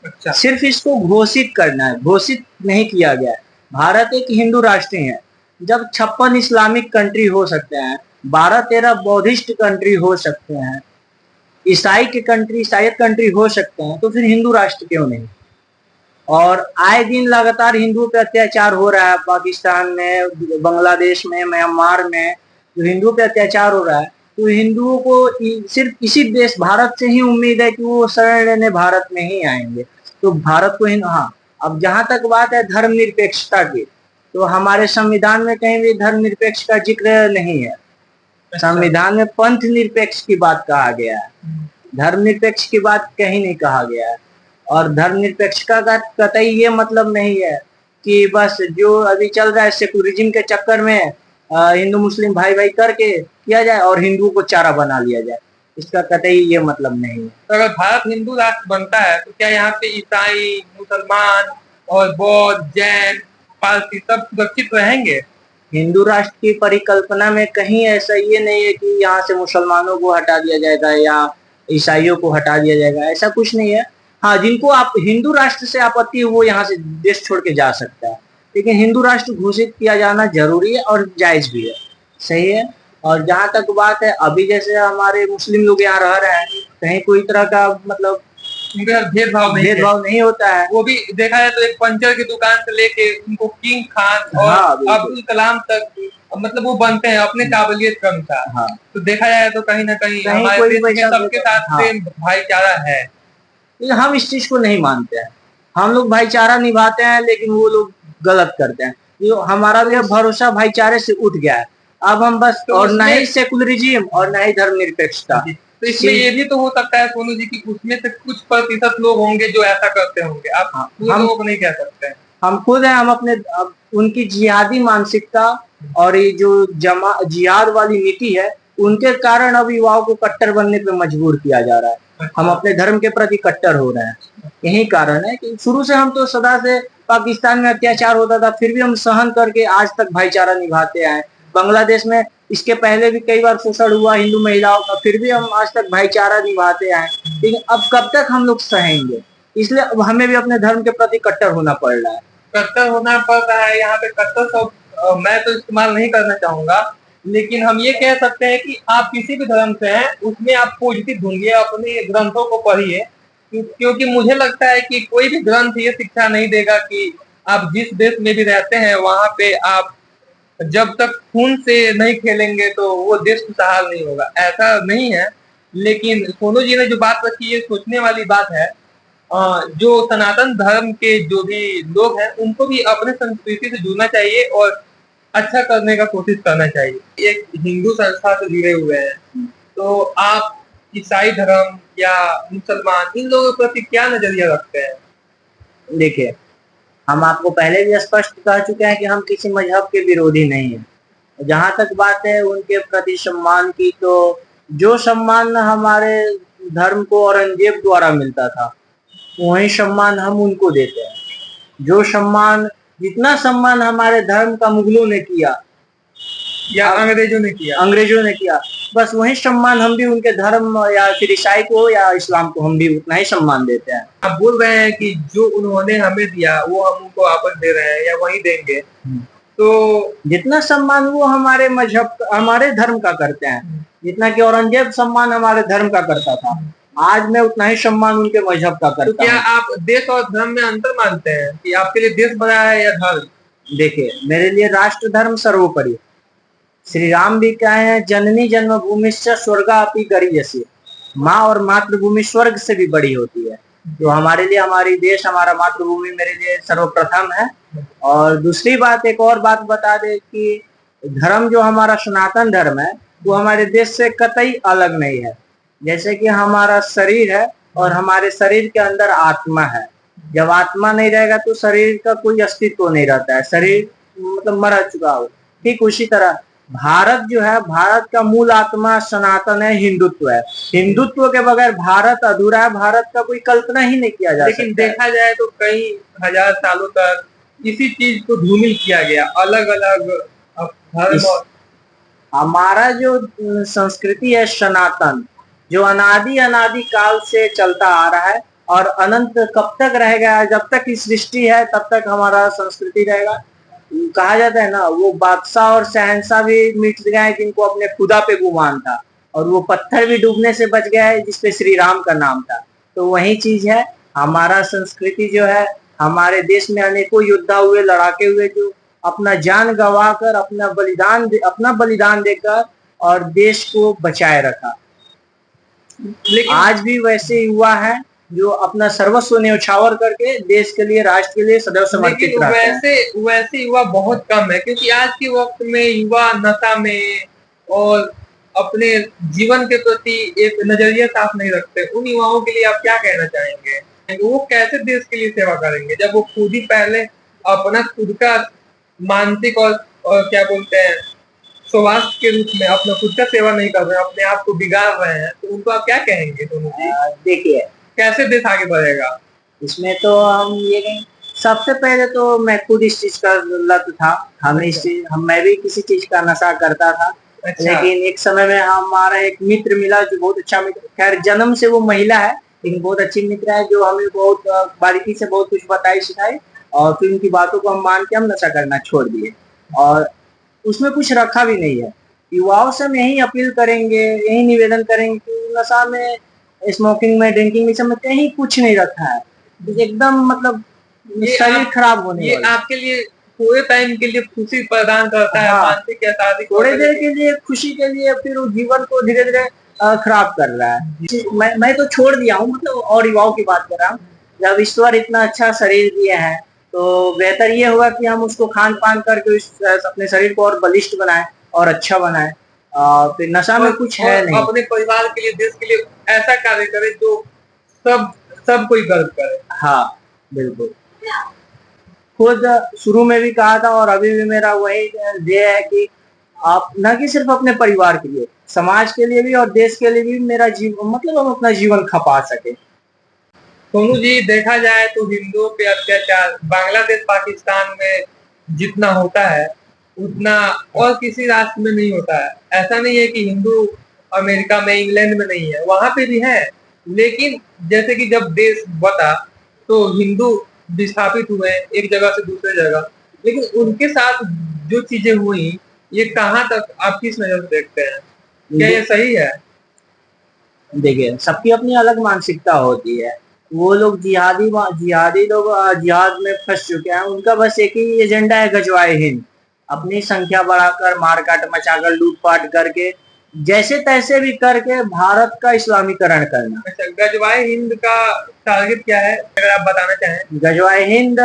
अच्छा, सिर्फ इसको घोषित करना है, घोषित नहीं किया गया है। भारत एक हिंदू राष्ट्र है। जब 56 इस्लामिक कंट्री हो सकते हैं, 12-13 बौद्धिस्ट कंट्री हो सकते हैं, ईसाई कंट्री हो सकते हैं, तो फिर हिंदू राष्ट्र क्यों नहीं? और आए दिन लगातार हिंदुओं पे अत्याचार हो रहा है, पाकिस्तान में, बांग्लादेश में, म्यांमार में जो हिंदुओं पे अत्याचार हो रहा है, तो हिंदुओं को सिर्फ इसी देश भारत से ही उम्मीद है कि वो शरण लेने भारत में ही आएंगे। तो भारत को हाँ, अब जहां तक बात है धर्मनिरपेक्षता की, तो हमारे संविधान में कहीं भी धर्मनिरपेक्ष का जिक्र नहीं है। संविधान में पंथ निरपेक्ष की बात कहा गया है, धर्मनिरपेक्ष की बात कहीं नहीं कहा गया है। और धर्मनिरपेक्षता का कतई ये मतलब नहीं है कि बस जो अभी चल रहा है सेकुलरिज्म के चक्कर में हिंदू मुस्लिम भाई भाई करके किया जाए और हिंदुओं को चारा बना लिया जाए, इसका कतई ये मतलब नहीं है। तो अगर भारत हिंदू राष्ट्र बनता है तो क्या यहाँ पे ईसाई, मुसलमान और बौद्ध, जैन, पारसी सब सुरक्षित रहेंगे? हिंदू राष्ट्र की परिकल्पना में कहीं ऐसा ये नहीं है कि यहाँ से मुसलमानों को हटा दिया जाएगा या ईसाइयों को हटा दिया जाएगा, ऐसा कुछ नहीं है। हाँ, जिनको आप हिंदू राष्ट्र से आपत्ति है वो यहाँ से देश छोड़ के जा सकता है, लेकिन हिंदू राष्ट्र घोषित किया जाना जरूरी है और जायज भी है, सही है। और जहां तक बात है अभी जैसे हमारे मुस्लिम लोग यहाँ रह रहे हैं, कहीं कोई तरह का मतलब भेदभाव नहीं होता है। वो भी देखा जाए तो एक पंचर की दुकान से लेके उनको किंग खान और अब्दुल कलाम तक मतलब वो बनते हैं अपने काबिलियत के अनुसार। हाँ, तो देखा जाए तो कहीं ना कहीं हमारे देश में सबके साथ प्रेम भाईचारा है। हम इस चीज को नहीं मानते हैं। हम लोग भाईचारा निभाते हैं, लेकिन वो लोग गलत करते हैं। जो हमारा भी भरोसा भाईचारे से उठ गया है। अब हम बस तो और न ही सेकुलरिज्म और न ही धर्मनिरपेक्षता। तो इसमें ये भी तो हो सकता है सोनू जी की उसमें से कुछ प्रतिशत लोग होंगे जो ऐसा करते होंगे, आप पूरे लोगों को नहीं कह सकते हैं। हम खुद हैं, हम अपने उनकी जिहादी मानसिकता और ये जो जिहाद वाली नीति है, उनके कारण अब युवाओं को कट्टर बनने पे मजबूर किया जा रहा है। हम अपने धर्म के प्रति कट्टर हो रहे हैं। यही कारण है कि शुरू से हम तो सदा से पाकिस्तान में अत्याचार होता था, फिर भी हम सहन करके आज तक भाईचारा निभाते आए। बांग्लादेश में इसके पहले भी कई बार शोषण हुआ हिंदू महिलाओं का, फिर भी हम आज तक भाईचारा निभाते आए। लेकिन अब कब तक हम लोग सहेंगे? इसलिए अब हमें भी अपने धर्म के प्रति कट्टर होना पड़ रहा है। कट्टर होना पड़ रहा है। यहाँ पे कट्टर शब्द मैं तो इस्तेमाल नहीं करना चाहूंगा, लेकिन हम ये कह सकते हैं कि आप किसी भी धर्म से हैं उसमें आप पॉजिटिव ढूंढिए, अपने ग्रंथों को पढ़िए, क्योंकि मुझे लगता है कि कोई भी ग्रंथ ये शिक्षा नहीं देगा कि आप जिस देश में भी रहते हैं वहां पे आप जब तक खून से नहीं खेलेंगे तो वो देश खुशहाल नहीं होगा, ऐसा नहीं है। लेकिन सोनू जी ने जो बात रखी ये सोचने वाली बात है। जो सनातन धर्म के जो भी लोग हैं उनको भी अपने संस्कृति से जुड़ना चाहिए और अच्छा करने का कोशिश करना चाहिए। एक हिंदू संस्था से जुड़े हुए हैं, तो आप ईसाई धर्म या मुसलमान इन लोगों के प्रति क्या नजरिया रखते हैं? देखिए, हम आपको पहले भी स्पष्ट कह चुके हैं कि हम किसी मजहब के विरोधी नहीं हैं। जहां तक बात है उनके प्रति सम्मान की, तो जो सम्मान हमारे धर्म को औरंगजेब द्वारा मिलता था, वही सम्मान हम उनको देते हैं। जो सम्मान, जितना सम्मान हमारे धर्म का मुगलों ने किया या अंग्रेजों ने किया, बस वही सम्मान हम भी उनके धर्म या फिर ईसाई को या इस्लाम को हम भी उतना ही सम्मान देते हैं। आप बोल रहे हैं कि जो उन्होंने हमें दिया वो हम उनको वापस दे रहे हैं या वही देंगे, तो जितना सम्मान वो हमारे मजहब, हमारे धर्म का करते हैं, जितना कि औरंगजेब सम्मान हमारे धर्म का करता था, आज मैं उतना ही सम्मान उनके मजहब का करता हूँ। तो क्या आप देश और धर्म में अंतर मानते हैं कि आपके लिए देश बड़ा है या धर्म? देखिए, मेरे लिए राष्ट्र धर्म सर्वोपरि। श्री राम भी कहे हैं, जननी जन्मभूमि से स्वर्गापि गरीयसी, माँ और मातृभूमि स्वर्ग से भी बड़ी होती है। तो हमारे लिए हमारी देश, हमारा मातृभूमि मेरे लिए सर्वप्रथम है। और दूसरी बात, एक और बात बता दे कि धर्म जो हमारा सनातन धर्म है वो हमारे देश से कतई अलग नहीं है। जैसे कि हमारा शरीर है और हमारे शरीर के अंदर आत्मा है। जब आत्मा नहीं रहेगा तो शरीर का कोई अस्तित्व नहीं रहता है, शरीर मतलब मर चुका हो। ठीक उसी तरह भारत जो है, भारत का मूल आत्मा सनातन है, हिंदुत्व है। हिंदुत्व के बगैर भारत अधूरा है, भारत का कोई कल्पना ही नहीं किया जा सकता। लेकिन देखा जाए तो कई हजार सालों तक इसी चीज को धूमिल किया गया, अलग अलग धर्म। हमारा जो संस्कृति है सनातन, जो अनादि अनादि काल से चलता आ रहा है और अनंत कब तक रहेगा, जब तक इस सृष्टि है तब तक हमारा संस्कृति रहेगा। कहा जाता है ना, वो बादशाह और शहंशाह भी मिट गए जिनको अपने खुदा पे गुमान था, और वो पत्थर भी डूबने से बच गया है जिसपे श्री राम का नाम था। तो वही चीज है, हमारा संस्कृति जो है, हमारे देश में अनेकों योद्धा हुए, लड़ाके हुए, जो अपना जान गंवा कर अपना बलिदान देकर और देश को बचाए रखा। लेकिन आज भी वैसे युवा है जो अपना सर्वस्व न्यौछावर करके देश के लिए, राष्ट्र के लिए सदैव समर्पित रहते हैं। वैसे युवा बहुत कम है, क्योंकि आज के वक्त में युवा नशा में और अपने जीवन के प्रति एक नजरिया साफ नहीं रखते। उन युवाओं के लिए आप क्या कहना चाहेंगे? वो कैसे देश के लिए सेवा करेंगे जब वो खुद ही पहले अपना खुद का मानसिक और क्या बोलते हैं स्वास्थ्य के रूप में अपना खुद का सेवा नहीं कर रहे हैं, अपने आप को बिगाड़ रहे हैं, तो उनको आप क्या कहेंगे? देखिए, कैसे देश आगे बढ़ेगा? इसमें तो हम ये कहें, सबसे पहले तो मैं खुद इस चीज का लत था। मैं भी किसी चीज का नशा करता था। अच्छा। लेकिन एक समय में हमारा एक मित्र मिला जो बहुत अच्छा मित्र, खैर जन्म से वो महिला है लेकिन बहुत अच्छी मित्र है, जो हमें बहुत बारीकी से बहुत कुछ बताई सिखाई, और फिर उनकी बातों को हम मान के हम नशा करना छोड़ दिए। और उसमें कुछ रखा भी नहीं है। युवाओं से हम यही अपील करेंगे, यही निवेदन करेंगे कि नशा में, स्मोकिंग में, ड्रिंकिंग में, सब में कहीं कुछ नहीं रखा है। एकदम मतलब शरीर खराब होने ये आपके लिए थोड़े टाइम के लिए खुशी प्रदान करता है, मानसिक या शारीरिक, थोड़े देर के लिए खुशी के लिए, फिर वो जीवन को धीरे धीरे खराब कर रहा है। मैं तो छोड़ दिया हूँ, मतलब और युवाओं की बात कर रहा हूँ। जब ईश्वर इतना अच्छा शरीर दिया है तो बेहतर ये होगा कि हम उसको खान पान करके अपने शरीर को और बलिष्ठ बनाए और अच्छा बनाए। फिर नशा में कुछ है नहीं। अपने परिवार के लिए, देश के लिए ऐसा कार्य करे जो सब कोई गर्व करे। हाँ बिल्कुल, खुद शुरू में भी कहा था और अभी भी मेरा वही ध्येय है कि आप न कि सिर्फ अपने परिवार के लिए, समाज के लिए भी और देश के लिए भी मेरा जीवन, मतलब हम अपना जीवन खपा सके। सोनू जी, देखा जाए तो हिंदुओं पे अत्याचार बांग्लादेश पाकिस्तान में जितना होता है उतना और किसी राष्ट्र में नहीं होता है। ऐसा नहीं है कि हिंदू अमेरिका में, इंग्लैंड में नहीं है, वहां पे भी है। लेकिन जैसे कि जब देश बता तो हिंदू विस्थापित हुए एक जगह से दूसरे जगह, लेकिन उनके साथ जो चीजें हुई, ये कहाँ तक आप किस नजर से देखते हैं? क्या ये सही है? देखिए, सबकी अपनी अलग मानसिकता होती है। वो लोग जिहादी लोग जिहाद में फंस चुके हैं। उनका बस एक ही एजेंडा है, गजवाए हिंद। अपनी संख्या बढ़ाकर, मारकाट मचाकर, लूटपाट करके, जैसे तैसे भी करके भारत का इस्लामीकरण करना। अच्छा, गजवाए हिंद का टारगेट क्या है, अगर आप बताना चाहें? गजवाए हिंद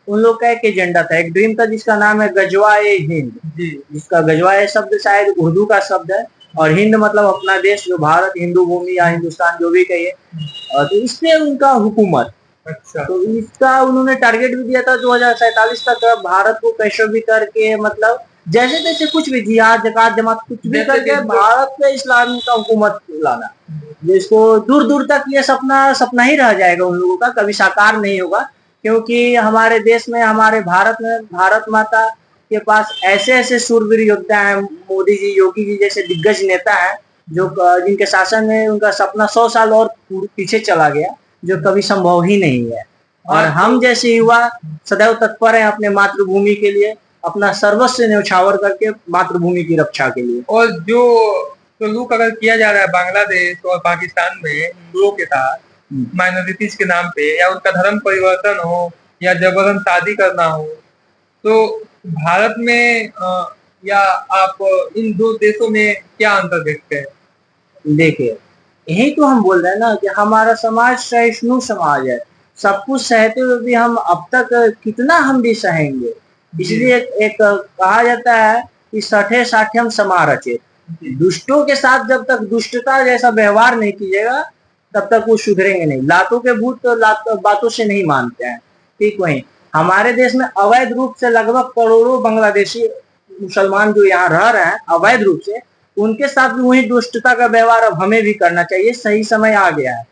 उन लोग का एक एजेंडा था, एक ड्रीम था जिसका नाम है गजवाए हिंद। जिसका गजवाए शब्द शायद उर्दू का शब्द है और हिंद मतलब अपना देश, जो भारत, हिंदू भूमि या हिंदुस्तान जो भी कहिए। तो इसमें उनका हुकूमत। अच्छा। तो इसका उन्होंने टारगेट भी दिया था 2047 तक भारत को कैसे भी करके मतलब जैसे तैसे कुछ भी जिहाद जकात जमात कुछ भी जैसे करके कि भारत पे इस्लाम का हुकूमत लाना, जिसको दूर दूर तक ये सपना सपना ही रह जाएगा उन लोगों का, कभी साकार नहीं होगा। क्योंकि हमारे देश में, हमारे भारत में, भारत माता के पास ऐसे ऐसे शूरवीर योद्धा हैं, मोदी जी, योगी जी जैसे दिग्गज नेता हैं, जो जिनके शासन में उनका सपना 100 साल और पीछे चला गया, जो कभी संभव ही नहीं है। और हाँ, हम जैसे युवा सदैव तत्पर हैं अपने मातृभूमि के लिए, अपना सर्वस्व न्यौछावर करके मातृभूमि की रक्षा के लिए। और जो सलूक अगर किया जा रहा है बांग्लादेश और पाकिस्तान में हिंदुओं के साथ माइनॉरिटीज के नाम पे, या उनका धर्म परिवर्तन हो या जबरन शादी करना हो, तो भारत में या आप इन दो देशों में क्या अंतर देखते हैं? देखिए, यही तो हम बोल रहे हैं ना कि हमारा समाज सहिष्णु समाज है। सब कुछ सहते हुए भी हम अब तक कितना हम भी सहेंगे। इसलिए एक कहा जाता है कि सठे साठ्यम समारचेत। दुष्टों के साथ जब तक दुष्टता जैसा व्यवहार नहीं कीजिएगा, तब तक वो सुधरेंगे नहीं। लातों के भूत तो बातों से नहीं मानते हैं। ठीक वही हमारे देश में अवैध रूप से लगभग करोड़ों बांग्लादेशी मुसलमान जो यहाँ रह रहे हैं अवैध रूप से, उनके साथ भी वही दुष्टता का व्यवहार अब हमें भी करना चाहिए। सही समय आ गया है,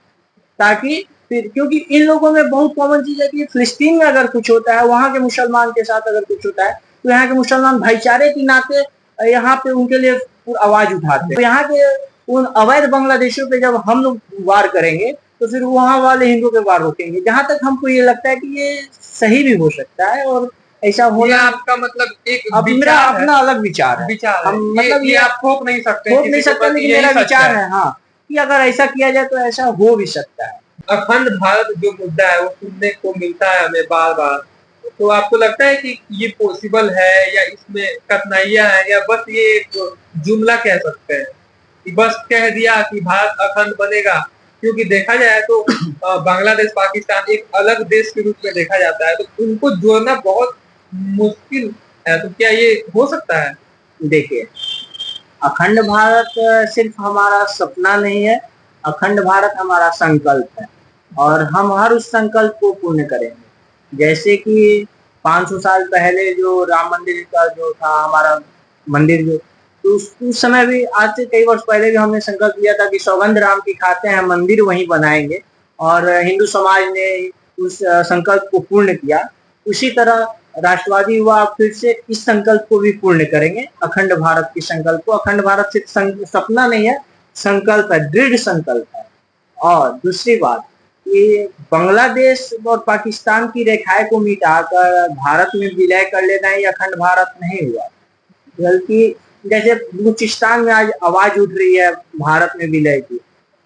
ताकि फिर, क्योंकि इन लोगों में बहुत कॉमन चीज है कि फिलिस्तीन में अगर कुछ होता है, वहां के मुसलमान के साथ अगर कुछ होता है, तो यहाँ के मुसलमान भाईचारे के नाते यहाँ पे उनके लिए आवाज उठाते हैं। तो यहाँ के उन अवैध बांग्लादेशियों पे जब हम लोग वार करेंगे, तो फिर वहां वाले हिंदू पे वार रोकेंगे। जहां तक हमको ये लगता है कि ये सही भी हो सकता है, और ऐसा ये होना आपका मतलब एक अब मेरा विचार है, अपना अलग विचार है। विचार है। हम ये मतलब ये आप थोप नहीं सकते, थोप नहीं किसी के सकते, प्रति लेकिन यही मेरा सच विचार है हाँ, कि अगर ऐसा किया जाए तो ऐसा हो भी सकता है। अखंड भारत जो मुद्दा है वो सुनने को मिलता है हमें बार बार, तो आपको लगता है कि ये पॉसिबल है, या इसमें कठिनाइयां हैं, या बस ये एक जुमला कह सकते हैं कि बस कह दिया कि भारत अखंड बनेगा? क्योंकि देखा जाए तो बांग्लादेश पाकिस्तान एक अलग देश के रूप में देखा जाता है, तो उनको जोड़ना बहुत मुश्किल है। तो क्या ये हो सकता है? देखिए, अखंड भारत सिर्फ हमारा सपना नहीं है, अखंड भारत हमारा संकल्प है, और हम हर उस संकल्प को पूर्ण करेंगे। जैसे कि 500 साल पहले जो राम मंदिर का जो था हमारा मंदिर, जो तो उस समय भी, आज से कई वर्ष पहले भी हमने संकल्प लिया था कि सौगंध राम की खाते हैं, मंदिर वहीं बनाएंगे, और हिंदू समाज ने उस संकल्प को पूर्ण किया। उसी तरह राष्ट्रवादी युवा फिर से इस संकल्प को भी पूर्ण करेंगे, अखंड भारत के संकल्प को। अखंड भारत सिर्फ सपना नहीं है, संकल्प है, दृढ़ संकल्प है। और दूसरी बात, ये बांग्लादेश और पाकिस्तान की रेखाएं को मिटाकर भारत में विलय कर लेना, ये अखंड भारत नहीं हुआ। बल्कि जैसे बलूचिस्तान में आज आवाज उठ रही है भारत में विलय की,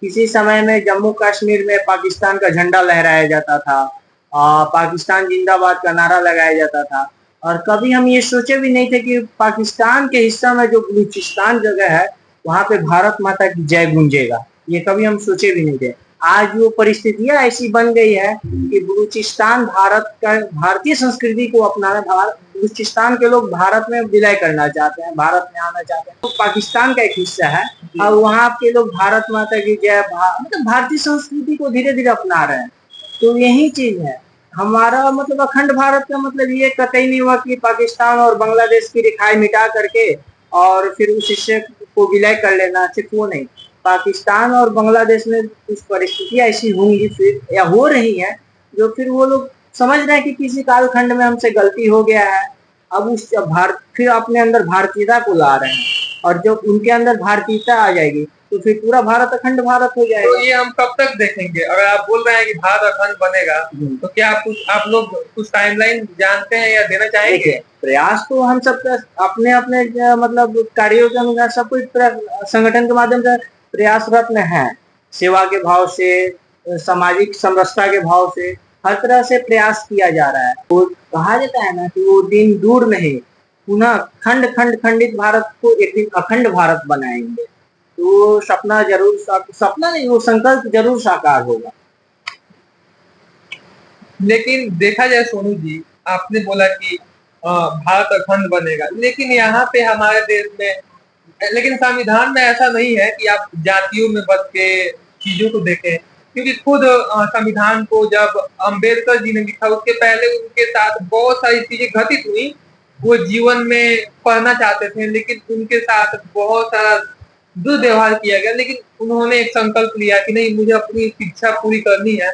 किसी समय में जम्मू कश्मीर में पाकिस्तान का झंडा लहराया जाता था, पाकिस्तान जिंदाबाद का नारा लगाया जाता था, और कभी हम ये सोचे भी नहीं थे कि पाकिस्तान के हिस्सा में जो बलूचिस्तान जगह है, वहां पे भारत माता की जय गूंजेगा। ये कभी हम सोचे भी नहीं थे। आज वो परिस्थितियां ऐसी बन गई है कि बलूचिस्तान भारत का, भारतीय संस्कृति को अपनाना, बलूचिस्तान के लोग भारत में विलय करना चाहते हैं, भारत में आना चाहते हैं। तो पाकिस्तान का एक हिस्सा है, और वहाँ के लोग भारत माता की जय, मतलब भारतीय संस्कृति को धीरे धीरे अपना रहे हैं। तो यही चीज है हमारा, मतलब अखंड भारत का मतलब ये कतई नहीं हुआ कि पाकिस्तान और बांग्लादेश की रेखाएं मिटा करके और फिर उस हिस्से को विलय कर लेना, सिर्फ वो नहीं। पाकिस्तान और बांग्लादेश में कुछ परिस्थितियां ऐसी होंगी फिर, या हो रही हैं, जो फिर वो लोग समझ रहे हैं कि किसी कालखंड में हमसे गलती हो गया है। अब उस फिर अपने अंदर भारतीयता को ला रहे हैं, और जब उनके अंदर भारतीयता आ जाएगी तो फिर पूरा भारत अखंड भारत हो जाएगा। तो ये हम कब तक देखेंगे? अगर आप बोल रहे हैं कि भारत अखंड बनेगा, तो क्या आप लोग कुछ टाइमलाइन जानते हैं या देना चाहेंगे? प्रयास तो हम सब अपने अपने मतलब कार्यों के अनुसार सब कुछ संगठन के माध्यम से प्रयासरत में है। सेवा के भाव से, सामाजिक समरसता के भाव से, हर तरह से प्रयास किया जा रहा है। तो कहा जाता है ना कि वो दिन दूर नहीं, पुनः खंड खंड खंडित भारत को एक दिन अखंड भारत बनाएंगे। तो सपना जरूर, सपना नहीं, वो संकल्प जरूर साकार होगा। लेकिन देखा जाए सोनू जी, आपने बोला कि भारत अखंड बनेगा, लेकिन यहाँ पे हमारे देश में, लेकिन संविधान में ऐसा नहीं है कि आप जातियों में बच के चीजों को देखें। क्योंकि खुद संविधान को जब अम्बेडकर जी ने लिखा, उसके पहले उनके साथ बहुत सारी चीजें घटित हुई वो जीवन में पढ़ना चाहते थे, लेकिन उनके साथ बहुत सारा दुर्व्यवहार किया गया। लेकिन उन्होंने एक संकल्प लिया कि नहीं, मुझे अपनी शिक्षा पूरी करनी है।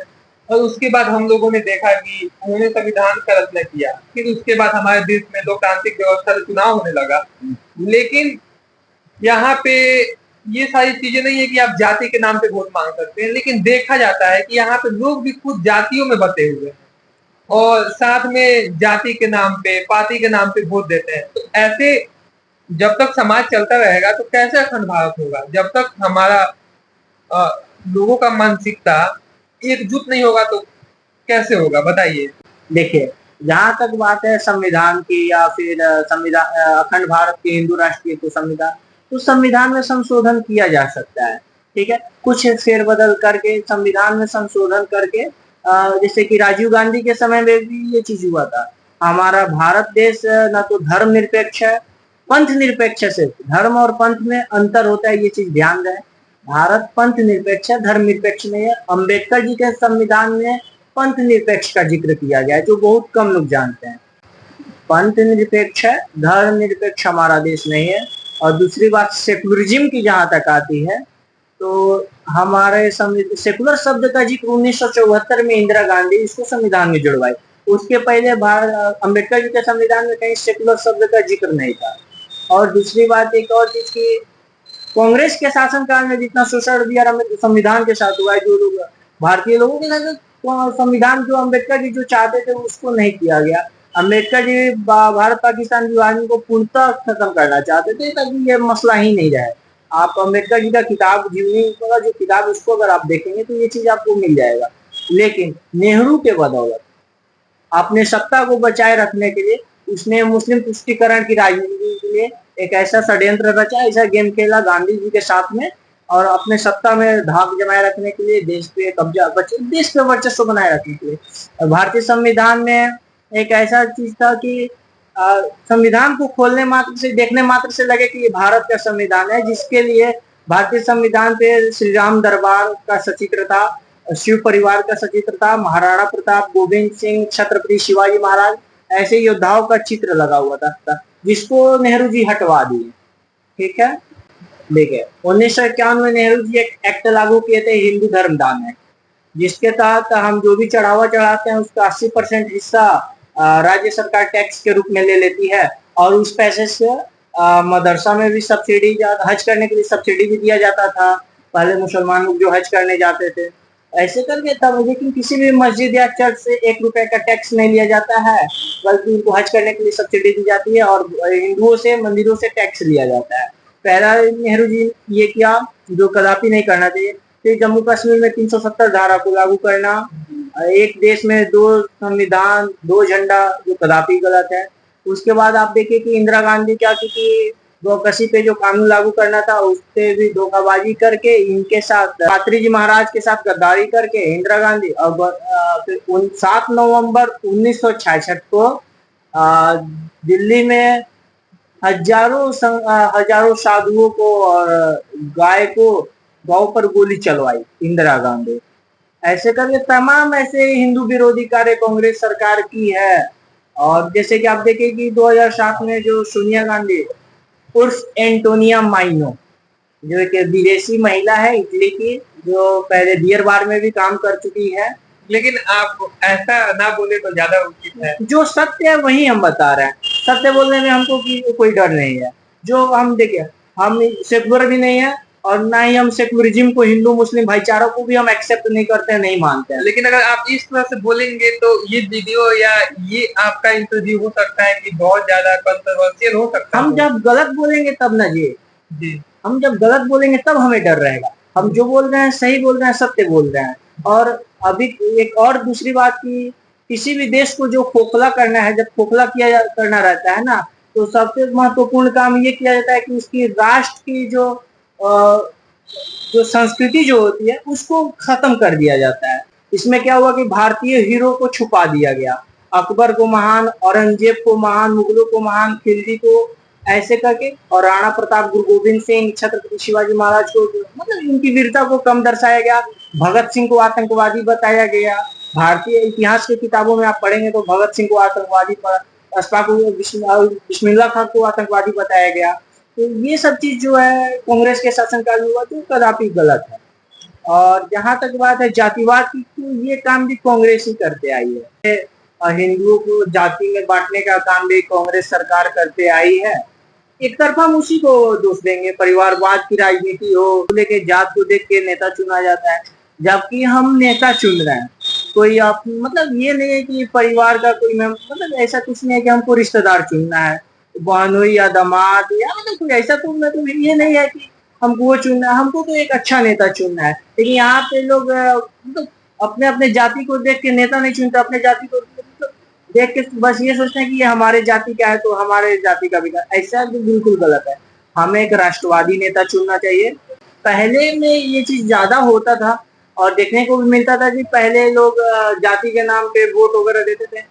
और उसके बाद हम लोगों ने देखा कि उन्होंने संविधान का रचना किया। फिर उसके बाद हमारे देश में लोकतांत्रिक व्यवस्था से चुनाव होने लगा। लेकिन यहाँ पे ये सारी चीजें नहीं है कि आप जाति के नाम पे वोट मांग सकते हैं, लेकिन देखा जाता है कि यहाँ पे लोग भी कुछ जातियों में बटे हुए हैं और साथ में जाति के नाम पे, पार्टी के नाम पे वोट देते हैं। तो ऐसे जब तक समाज चलता रहेगा तो कैसे अखंड भारत होगा? जब तक हमारा लोगों का मानसिकता एकजुट नहीं होगा तो कैसे होगा, बताइए। देखिए, जहाँ तक बात है संविधान की या फिर संविधान अखंड भारत के हिंदू राष्ट्र की तो संविधान में संशोधन किया जा सकता है, ठीक है। कुछ फेरबदल करके संविधान में संशोधन करके जैसे कि राजीव गांधी के समय में भी ये चीज हुआ था। हमारा भारत देश न तो धर्म निरपेक्ष है, पंथ निरपेक्ष है। सिर्फ धर्म और पंथ में अंतर होता है, ये चीज ध्यान रहे। भारत पंथ निरपेक्ष है, धर्म निरपेक्ष नहीं है। अम्बेडकर जी के संविधान में पंथ निरपेक्ष का जिक्र किया गया है, जो बहुत कम लोग जानते हैं। पंथ निरपेक्ष है, धर्म निरपेक्ष हमारा देश नहीं है। और दूसरी बात सेकुलरिज्म की जहां तक आती है तो हमारे सेकुलर शब्द का जिक्र 1974 में इंदिरा गांधी इसको संविधान में जुड़वाई। उसके पहले अम्बेडकर जी के संविधान में कहीं सेकुलर शब्द का जिक्र नहीं था। और दूसरी बात एक और चीज की, कांग्रेस के शासनकाल में जितना शोषण भी संविधान के साथ हुआ है, जो लोग भारतीय लोगों के साथ संविधान जो अम्बेडकर जी जो चाहते थे उसको नहीं किया गया। अम्बेडकर जी भारत पाकिस्तान विभाजन को पूर्णतः खत्म करना चाहते थे ताकि ये मसला ही नहीं रहे। आप अम्बेडकर जी का किताब जीवनी का जो किताब उसको अगर आप देखेंगे तो ये चीज आपको मिल जाएगा। लेकिन नेहरू के बदौलत अपने सत्ता को बचाए रखने के लिए उसने मुस्लिम तुष्टीकरण की राजनीति के लिए एक ऐसा षड्यंत्र रचा, ऐसा गेम खेला गांधी जी के साथ में, और अपने सत्ता में धाक जमाए रखने के लिए, देश पे कब्जा, देश पे वर्चस्व बनाए रखने के लिए। भारतीय संविधान में एक ऐसा चीज था कि संविधान को खोलने मात्र से, देखने मात्र से लगे कि ये भारत का संविधान है, जिसके लिए भारतीय संविधान पे श्री राम दरबार का सचित्र था, शिव परिवार का सचित्र था, महाराणा प्रताप, गोविंद सिंह, छत्रपति शिवाजी महाराज, ऐसे योद्धाओं का चित्र लगा हुआ था, जिसको नेहरू जी हटवा दिए, ठीक है। देखिए 1951 में नेहरू जी एक एक्ट लागू किए थे, हिंदू धर्म दान एक्ट, जिसके तहत हम जो भी चढ़ावा चढ़ाते हैं उसका 80% हिस्सा राज्य सरकार टैक्स के रूप में ले लेती है। और उस पैसे से मदरसा में भी सब्सिडी, हज करने के लिए सब्सिडी भी दिया जाता था। पहले मुसलमान लोग जो हज करने जाते थे ऐसे करके तब, लेकिन किसी भी मस्जिद या चर्च से 1 रुपए का टैक्स नहीं लिया जाता है, बल्कि उनको हज करने के लिए सब्सिडी दी जाती है। और हिंदुओं से, मंदिरों से टैक्स लिया जाता है। पहला नेहरू जी ये किया जो कदापि नहीं करना चाहिए। फिर जम्मू कश्मीर में 370 धारा को लागू करना, एक देश में 2 संविधान 2 झंडा, जो कदापि गलत है। उसके बाद आप देखिए कि इंदिरा गांधी क्या की कि गौकशी पे जो कानून लागू करना था उससे भी धोखाबाजी करके, इनके साथ शास्त्री जी महाराज के साथ गद्दारी करके इंदिरा गांधी, और 7 नवंबर 1966 को दिल्ली में हजारों साधुओं को और गाय को गौ पर गोली चलवाई इंदिरा गांधी। ऐसे करके तमाम ऐसे हिंदू विरोधी कार्य कांग्रेस सरकार की है। और जैसे कि आप देखें कि 2007 में जो सोनिया गांधी उर्फ एंटोनिया माइनो, जो एक विदेशी महिला है इटली की, जो पहले बियर बार में भी काम कर चुकी है। लेकिन आप ऐसा ना बोले तो ज्यादा उचित है। जो सत्य है वही हम बता रहे हैं, सत्य बोलने में हमको कोई डर नहीं है। जो हम देखिए, हम सेकुलर भी नहीं है और ना ही हम सेकुलरिज्म को, हिंदू मुस्लिम भाईचारा को भी हम एक्सेप्ट नहीं करते हैं, नहीं मानते हैं। लेकिन अगर आप इस तरह से बोलेंगे तो ये वीडियो या ये आपका इंटरव्यू हो सकता है कि बहुत ज्यादा कंट्रोवर्शियल हो सकता है। हम जब गलत बोलेंगे तब ना जी, हम जब गलत बोलेंगे तब हमें डर रहेगा। हम जो बोल रहे हैं सही बोल रहे हैं, सत्य बोल रहे हैं। और अभी एक और दूसरी बात की, किसी भी देश को जो खोखला करना है, जब खोखला करना रहता है ना, तो सबसे महत्वपूर्ण काम ये किया जाता है कि उसकी राष्ट्र की जो संस्कृति जो होती है उसको खत्म कर दिया जाता है। इसमें क्या हुआ कि भारतीय हीरो को छुपा दिया गया, अकबर को महान, औरंगजेब को महान, मुगलों को महान, खिलजी को, ऐसे करके, और राणा प्रताप, गुरु गोविंद सिंह, छत्रपति शिवाजी महाराज को, मतलब उनकी वीरता को कम दर्शाया गया। भगत सिंह को आतंकवादी बताया गया। भारतीय इतिहास की किताबों में आप पढ़ेंगे तो भगत सिंह को आतंकवादी अशफाक बिस्मिल्लाह खान को आतंकवादी बताया गया। तो ये सब चीज जो है कांग्रेस के शासनकाल में हुआ तो कदापि गलत है। और जहां तक बात है जातिवाद की, तो ये काम भी कांग्रेस ही करते आई है। हिंदुओं को जाति में बांटने का काम भी कांग्रेस सरकार करते आई है। एक तरफा हम उसी को दोष देंगे, परिवारवाद की राजनीति हो, लेके जात को देख के नेता चुना जाता है, जबकि हम नेता चुन रहे हैं। कोई आप मतलब ये नहीं है कि परिवार का कोई मतलब ऐसा कुछ नहीं है कि हमको रिश्तेदार चुनना है, बहनोई या दामाद या मतलब कोई ऐसा तो मतलब ये नहीं है कि हमको वो चुनना है। हमको तो एक अच्छा नेता चुनना है। लेकिन यहाँ पे लोग मतलब अपने अपने जाति को देख के नेता नहीं चुनते, अपने जाति को मतलब देख के बस ये सोचते हैं कि ये हमारे जाति का है तो हमारे जाति का विकास, ऐसा भी बिल्कुल गलत है। हमें एक राष्ट्रवादी नेता चुनना चाहिए। पहले में ये चीज ज्यादा होता था और देखने को भी मिलता था कि पहले लोग जाति के नाम पे वोट वगैरह देते थे।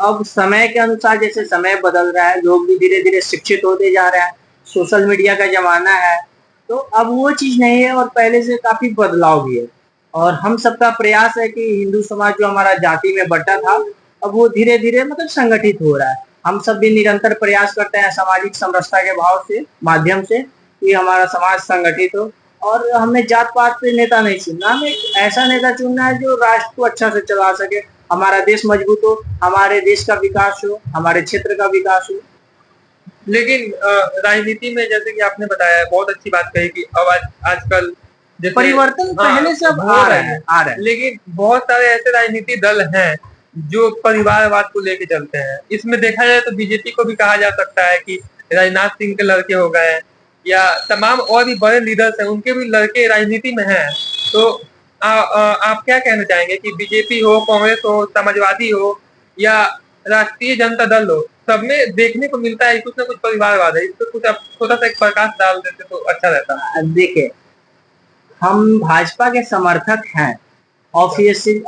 अब समय के अनुसार जैसे समय बदल रहा है, लोग भी धीरे धीरे शिक्षित होते जा रहे हैं, सोशल मीडिया का जमाना है, तो अब वो चीज नहीं है और पहले से काफी बदलाव भी है। और हम सबका प्रयास है कि हिंदू समाज जो हमारा जाति में बंटा था, अब वो धीरे धीरे मतलब संगठित हो रहा है। हम सब भी निरंतर प्रयास करते हैं सामाजिक समरसता के भाव से माध्यम से कि हमारा समाज संगठित हो। और हमें जात पात पे नेता नहीं चुनना, हमें एक ऐसा नेता चुनना है जो राष्ट्र को अच्छा से चला सके, हमारा देश मजबूत हो, हमारे देश का विकास हो, हमारे क्षेत्र का विकास हो। लेकिन राजनीति में जैसे कि आपने बताया, बहुत अच्छी बात कही कि अब आजकल जैसे परिवर्तन पहले से अब आ रहा है। लेकिन बहुत सारे ऐसे राजनीतिक दल हैं जो परिवारवाद को लेके चलते हैं। इसमें देखा जाए तो बीजेपी को भी कहा जा सकता है कि राजनाथ सिंह के लड़के हो गए, या तमाम और भी बड़े लीडर्स हैं, उनके भी लड़के राजनीति में हैं। तो आप क्या कहना चाहेंगे कि बीजेपी हो, कांग्रेस हो, समाजवादी हो या राष्ट्रीय जनता दल हो, सब में देखने को मिलता है कुछ ना कुछ परिवारवाद है। इस पर कुछ आप छोटा सा एक प्रकाश डाल देते तो अच्छा रहता। देखिए, हम भाजपा के समर्थक हैं, ऑफिशियली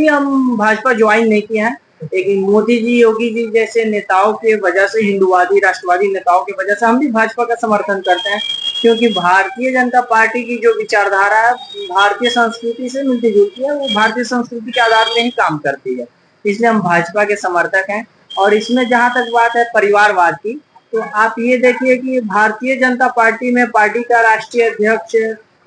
हम भाजपा ज्वाइन नहीं किए हैं, लेकिन मोदी जी, योगी जी जैसे नेताओं के वजह से, हिंदुवादी राष्ट्रवादी नेताओं की वजह से हम भी भाजपा का समर्थन करते हैं। क्योंकि भारतीय जनता पार्टी की जो विचारधारा है भारतीय संस्कृति से मिलती जुलती है, वो भारतीय संस्कृति के आधार में ही काम करती है, इसलिए हम भाजपा के समर्थक हैं। और इसमें जहां तक बात है परिवारवाद की, तो आप ये देखिए कि भारतीय जनता पार्टी में पार्टी का राष्ट्रीय अध्यक्ष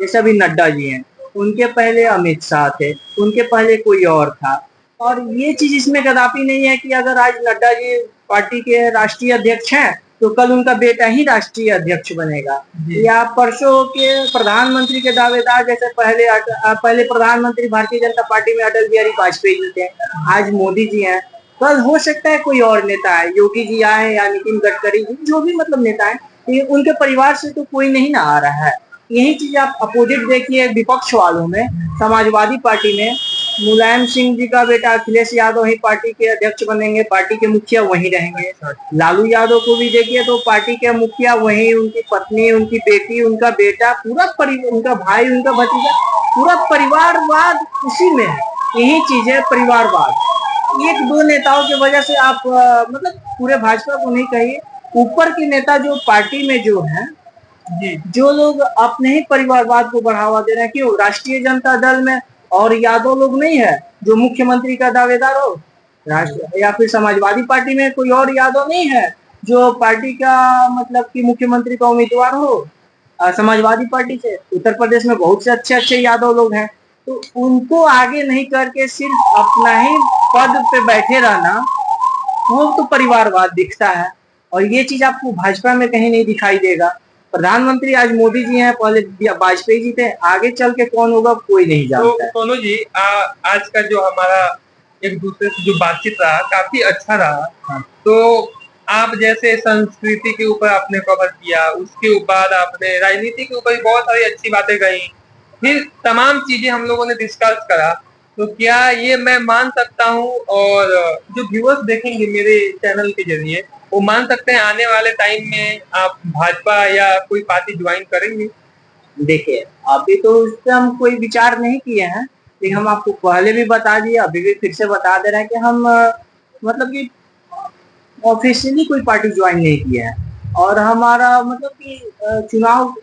जैसे अभी नड्डा जी हैं, उनके पहले अमित शाह थे, उनके पहले कोई और था। और ये चीज इसमें कदापि नहीं है कि अगर आज नड्डा जी पार्टी के राष्ट्रीय अध्यक्ष हैं तो कल उनका बेटा ही राष्ट्रीय अध्यक्ष बनेगा, या परसों के प्रधानमंत्री के दावेदार जैसे पहले प्रधानमंत्री भारतीय जनता पार्टी में अटल बिहारी वाजपेयी जी थे, आज मोदी जी हैं, कल हो सकता है कोई और नेता है, योगी जी आए या नितिन गडकरी जी, जो भी मतलब नेता है, उनके परिवार से तो कोई नहीं ना आ रहा है। यही चीज आप अपोजिट देखिए विपक्ष वालों में, समाजवादी पार्टी में मुलायम सिंह जी का बेटा अखिलेश यादव ही पार्टी के अध्यक्ष बनेंगे, पार्टी के मुखिया वही रहेंगे। लालू यादव को भी देखिए तो पार्टी के मुखिया वही, उनकी पत्नी, उनकी बेटी, उनका बेटा, पूरा परिवार, उनका भाई, उनका भतीजा, पूरा परिवारवाद उसी में है। यही चीज है परिवारवाद। एक दो नेताओं की वजह से आप मतलब पूरे भाजपा को नहीं कहिए, ऊपर के नेता जो पार्टी में जो है, जो लोग अपने ही परिवारवाद को बढ़ावा दे रहे हैं। क्यों? राष्ट्रीय जनता दल में और यादव लोग नहीं है जो मुख्यमंत्री का दावेदार हो, या फिर समाजवादी पार्टी में कोई और यादव नहीं है जो पार्टी का मतलब कि मुख्यमंत्री का उम्मीदवार हो। समाजवादी पार्टी से उत्तर प्रदेश में बहुत से अच्छे अच्छे यादव लोग हैं, तो उनको आगे नहीं करके सिर्फ अपना ही पद पे बैठे रहना, वो तो परिवारवाद दिखता है। और ये चीज आपको भाजपा में कहीं नहीं दिखाई देगा। प्रधानमंत्री आज मोदी जी हैं, पहले वाजपेयी जी थे, आगे चल के कौन होगा कोई नहीं जानता। तो सोनू जी, आज का जो हमारा एक दूसरे से जो बातचीत रहा काफी अच्छा रहा। हाँ। तो आप जैसे संस्कृति के ऊपर आपने कवर किया, उसके बाद आपने राजनीति के ऊपर बहुत सारी अच्छी बातें कही, फिर तमाम चीजें हम लोगों ने डिस्कस करा। तो क्या ये मैं मान सकता हूँ, और जो व्यूअर्स देखेंगे मेरे चैनल के जरिए, वो मान सकते हैं आने वाले टाइम में आप भाजपा या कोई पार्टी ज्वाइन करेंगे? देखिए, अभी तो उस पर हम कोई विचार नहीं किए हैं, लेकिन हम आपको पहले भी बता दिए, अभी भी फिर से बता दे रहे हैं कि हम मतलब कि ऑफिशियली कोई पार्टी ज्वाइन नहीं किया है। और हमारा मतलब कि चुनाव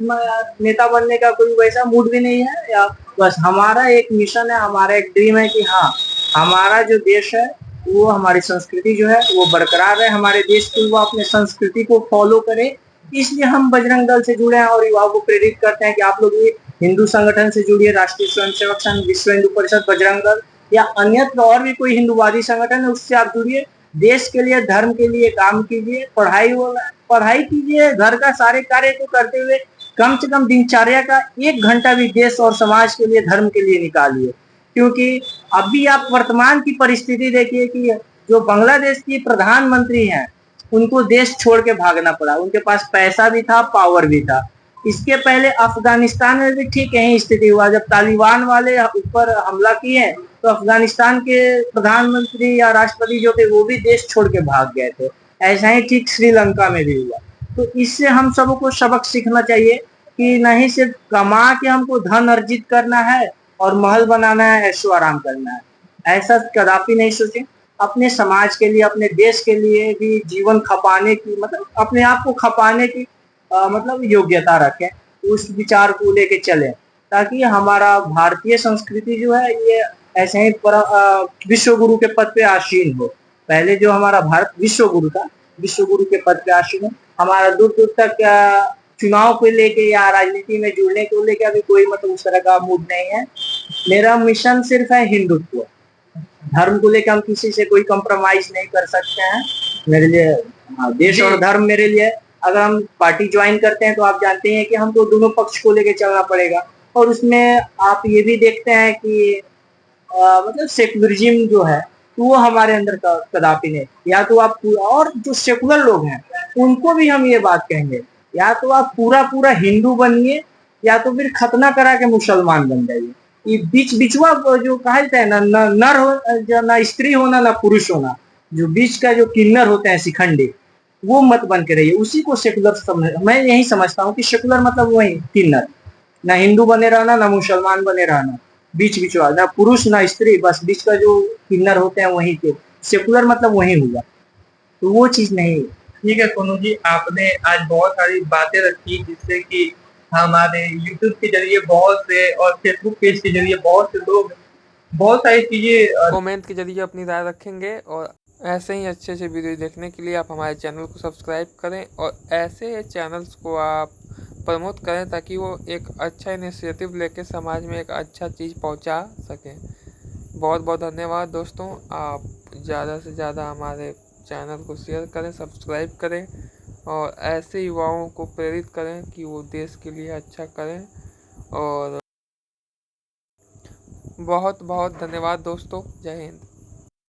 नेता बनने का कोई वैसा मूड भी नहीं है, या बस हमारा एक मिशन है, हमारा एक ड्रीम है कि हाँ, हमारा जो देश है वो हमारी संस्कृति जो है वो बरकरार रहे, हमारे देश के युवा अपने संस्कृति को फॉलो करें। इसलिए हम बजरंग दल से जुड़े हैं और युवाओं को प्रेरित करते हैं कि आप लोग भी हिंदू संगठन से जुड़िए, राष्ट्रीय स्वयंसेवक संघ, विश्व हिंदू परिषद, बजरंग दल या अन्यत्र और भी कोई हिंदूवादी संगठन है उससे आप जुड़िए। देश के लिए, धर्म के लिए काम कीजिए, पढ़ाई कीजिए, घर का सारे कार्य को करते हुए कम से कम दिनचर्या का 1 घंटा भी देश और समाज के लिए, धर्म के लिए निकालिए। क्योंकि अभी आप वर्तमान की परिस्थिति देखिए कि जो बांग्लादेश की प्रधानमंत्री हैं, उनको देश छोड़ के भागना पड़ा। उनके पास पैसा भी था, पावर भी था। इसके पहले अफगानिस्तान में भी ठीक यही स्थिति हुआ। जब तालिबान वाले ऊपर हमला किए तो अफगानिस्तान के प्रधानमंत्री या राष्ट्रपति जो थे वो भी देश छोड़ के भाग गए थे। ऐसा ही ठीक श्रीलंका में भी हुआ। तो इससे हम सबको सबक सीखना चाहिए कि नहीं सिर्फ कमा के हमको धन अर्जित करना है और महल बनाना है, ऐशो आराम करना है, ऐसा कदापि नहीं सोचें। अपने समाज के लिए, अपने देश के लिए भी जीवन खपाने की, मतलब अपने आप को खपाने की मतलब योग्यता रखें, उस विचार को लेके चलें, ताकि हमारा भारतीय संस्कृति जो है ये ऐसे ही विश्व गुरु के पद पे आसीन हो। पहले जो हमारा भारत विश्व गुरु था, विश्व गुरु के पद पे आसीन हो। हमारा दूर दूर तक चुनाव को लेके या राजनीति में जुड़ने को लेके अभी कोई मतलब उस तरह का मूड नहीं है। मेरा मिशन सिर्फ है हिंदुत्व। धर्म को लेकर हम किसी से कोई कॉम्प्रोमाइज नहीं कर सकते हैं। मेरे लिए देश और धर्म मेरे लिए, अगर हम पार्टी ज्वाइन करते हैं तो आप जानते हैं कि हमको दोनों पक्ष को लेके चलना पड़ेगा। और उसमें आप ये भी देखते हैं कि मतलब सेकुलरिज्म जो है वो हमारे अंदर कदापि नहीं। या तो आप और जो सेकुलर लोग हैं उनको भी हम ये बात कहेंगे, या तो आप पूरा पूरा हिंदू बनिए या तो फिर खतना करा के मुसलमान बन जाइए। ये बीच बिचवा जो कहा जाता है ना, नर हो ना स्त्री होना ना पुरुष होना, जो बीच का जो किन्नर होते हैं शिखंडी, वो मत बन के रहिए। उसी को सेकुलर समझ, मैं यही समझता हूँ कि सेकुलर मतलब वही किन्नर, ना हिंदू बने रहना ना मुसलमान बने रहना, बीच बिचवा, ना पुरुष ना स्त्री, बस बीच का जो किन्नर होते हैं वही के सेकुलर मतलब वही हुआ। तो वो चीज नहीं। ठीक है सोनू जी, आपने आज बहुत सारी बातें रखी जिससे कि हमारे यूट्यूब के जरिए बहुत से और फेसबुक पेज के जरिए बहुत से लोग बहुत सारी चीजें कमेंट के जरिए अपनी राय रखेंगे। और ऐसे ही अच्छे अच्छे वीडियो देखने के लिए आप हमारे चैनल को सब्सक्राइब करें और ऐसे चैनल्स को आप प्रमोट करें ताकि वो एक अच्छा इनिशिएटिव लेके समाज में एक अच्छा चीज़ पहुंचा सकें। बहुत बहुत धन्यवाद दोस्तों। आप ज़्यादा से ज़्यादा हमारे चैनल को शेयर करें, सब्सक्राइब करें और ऐसे युवाओं को प्रेरित करें कि वो देश के लिए अच्छा करें। और बहुत बहुत धन्यवाद दोस्तों। जय हिंद।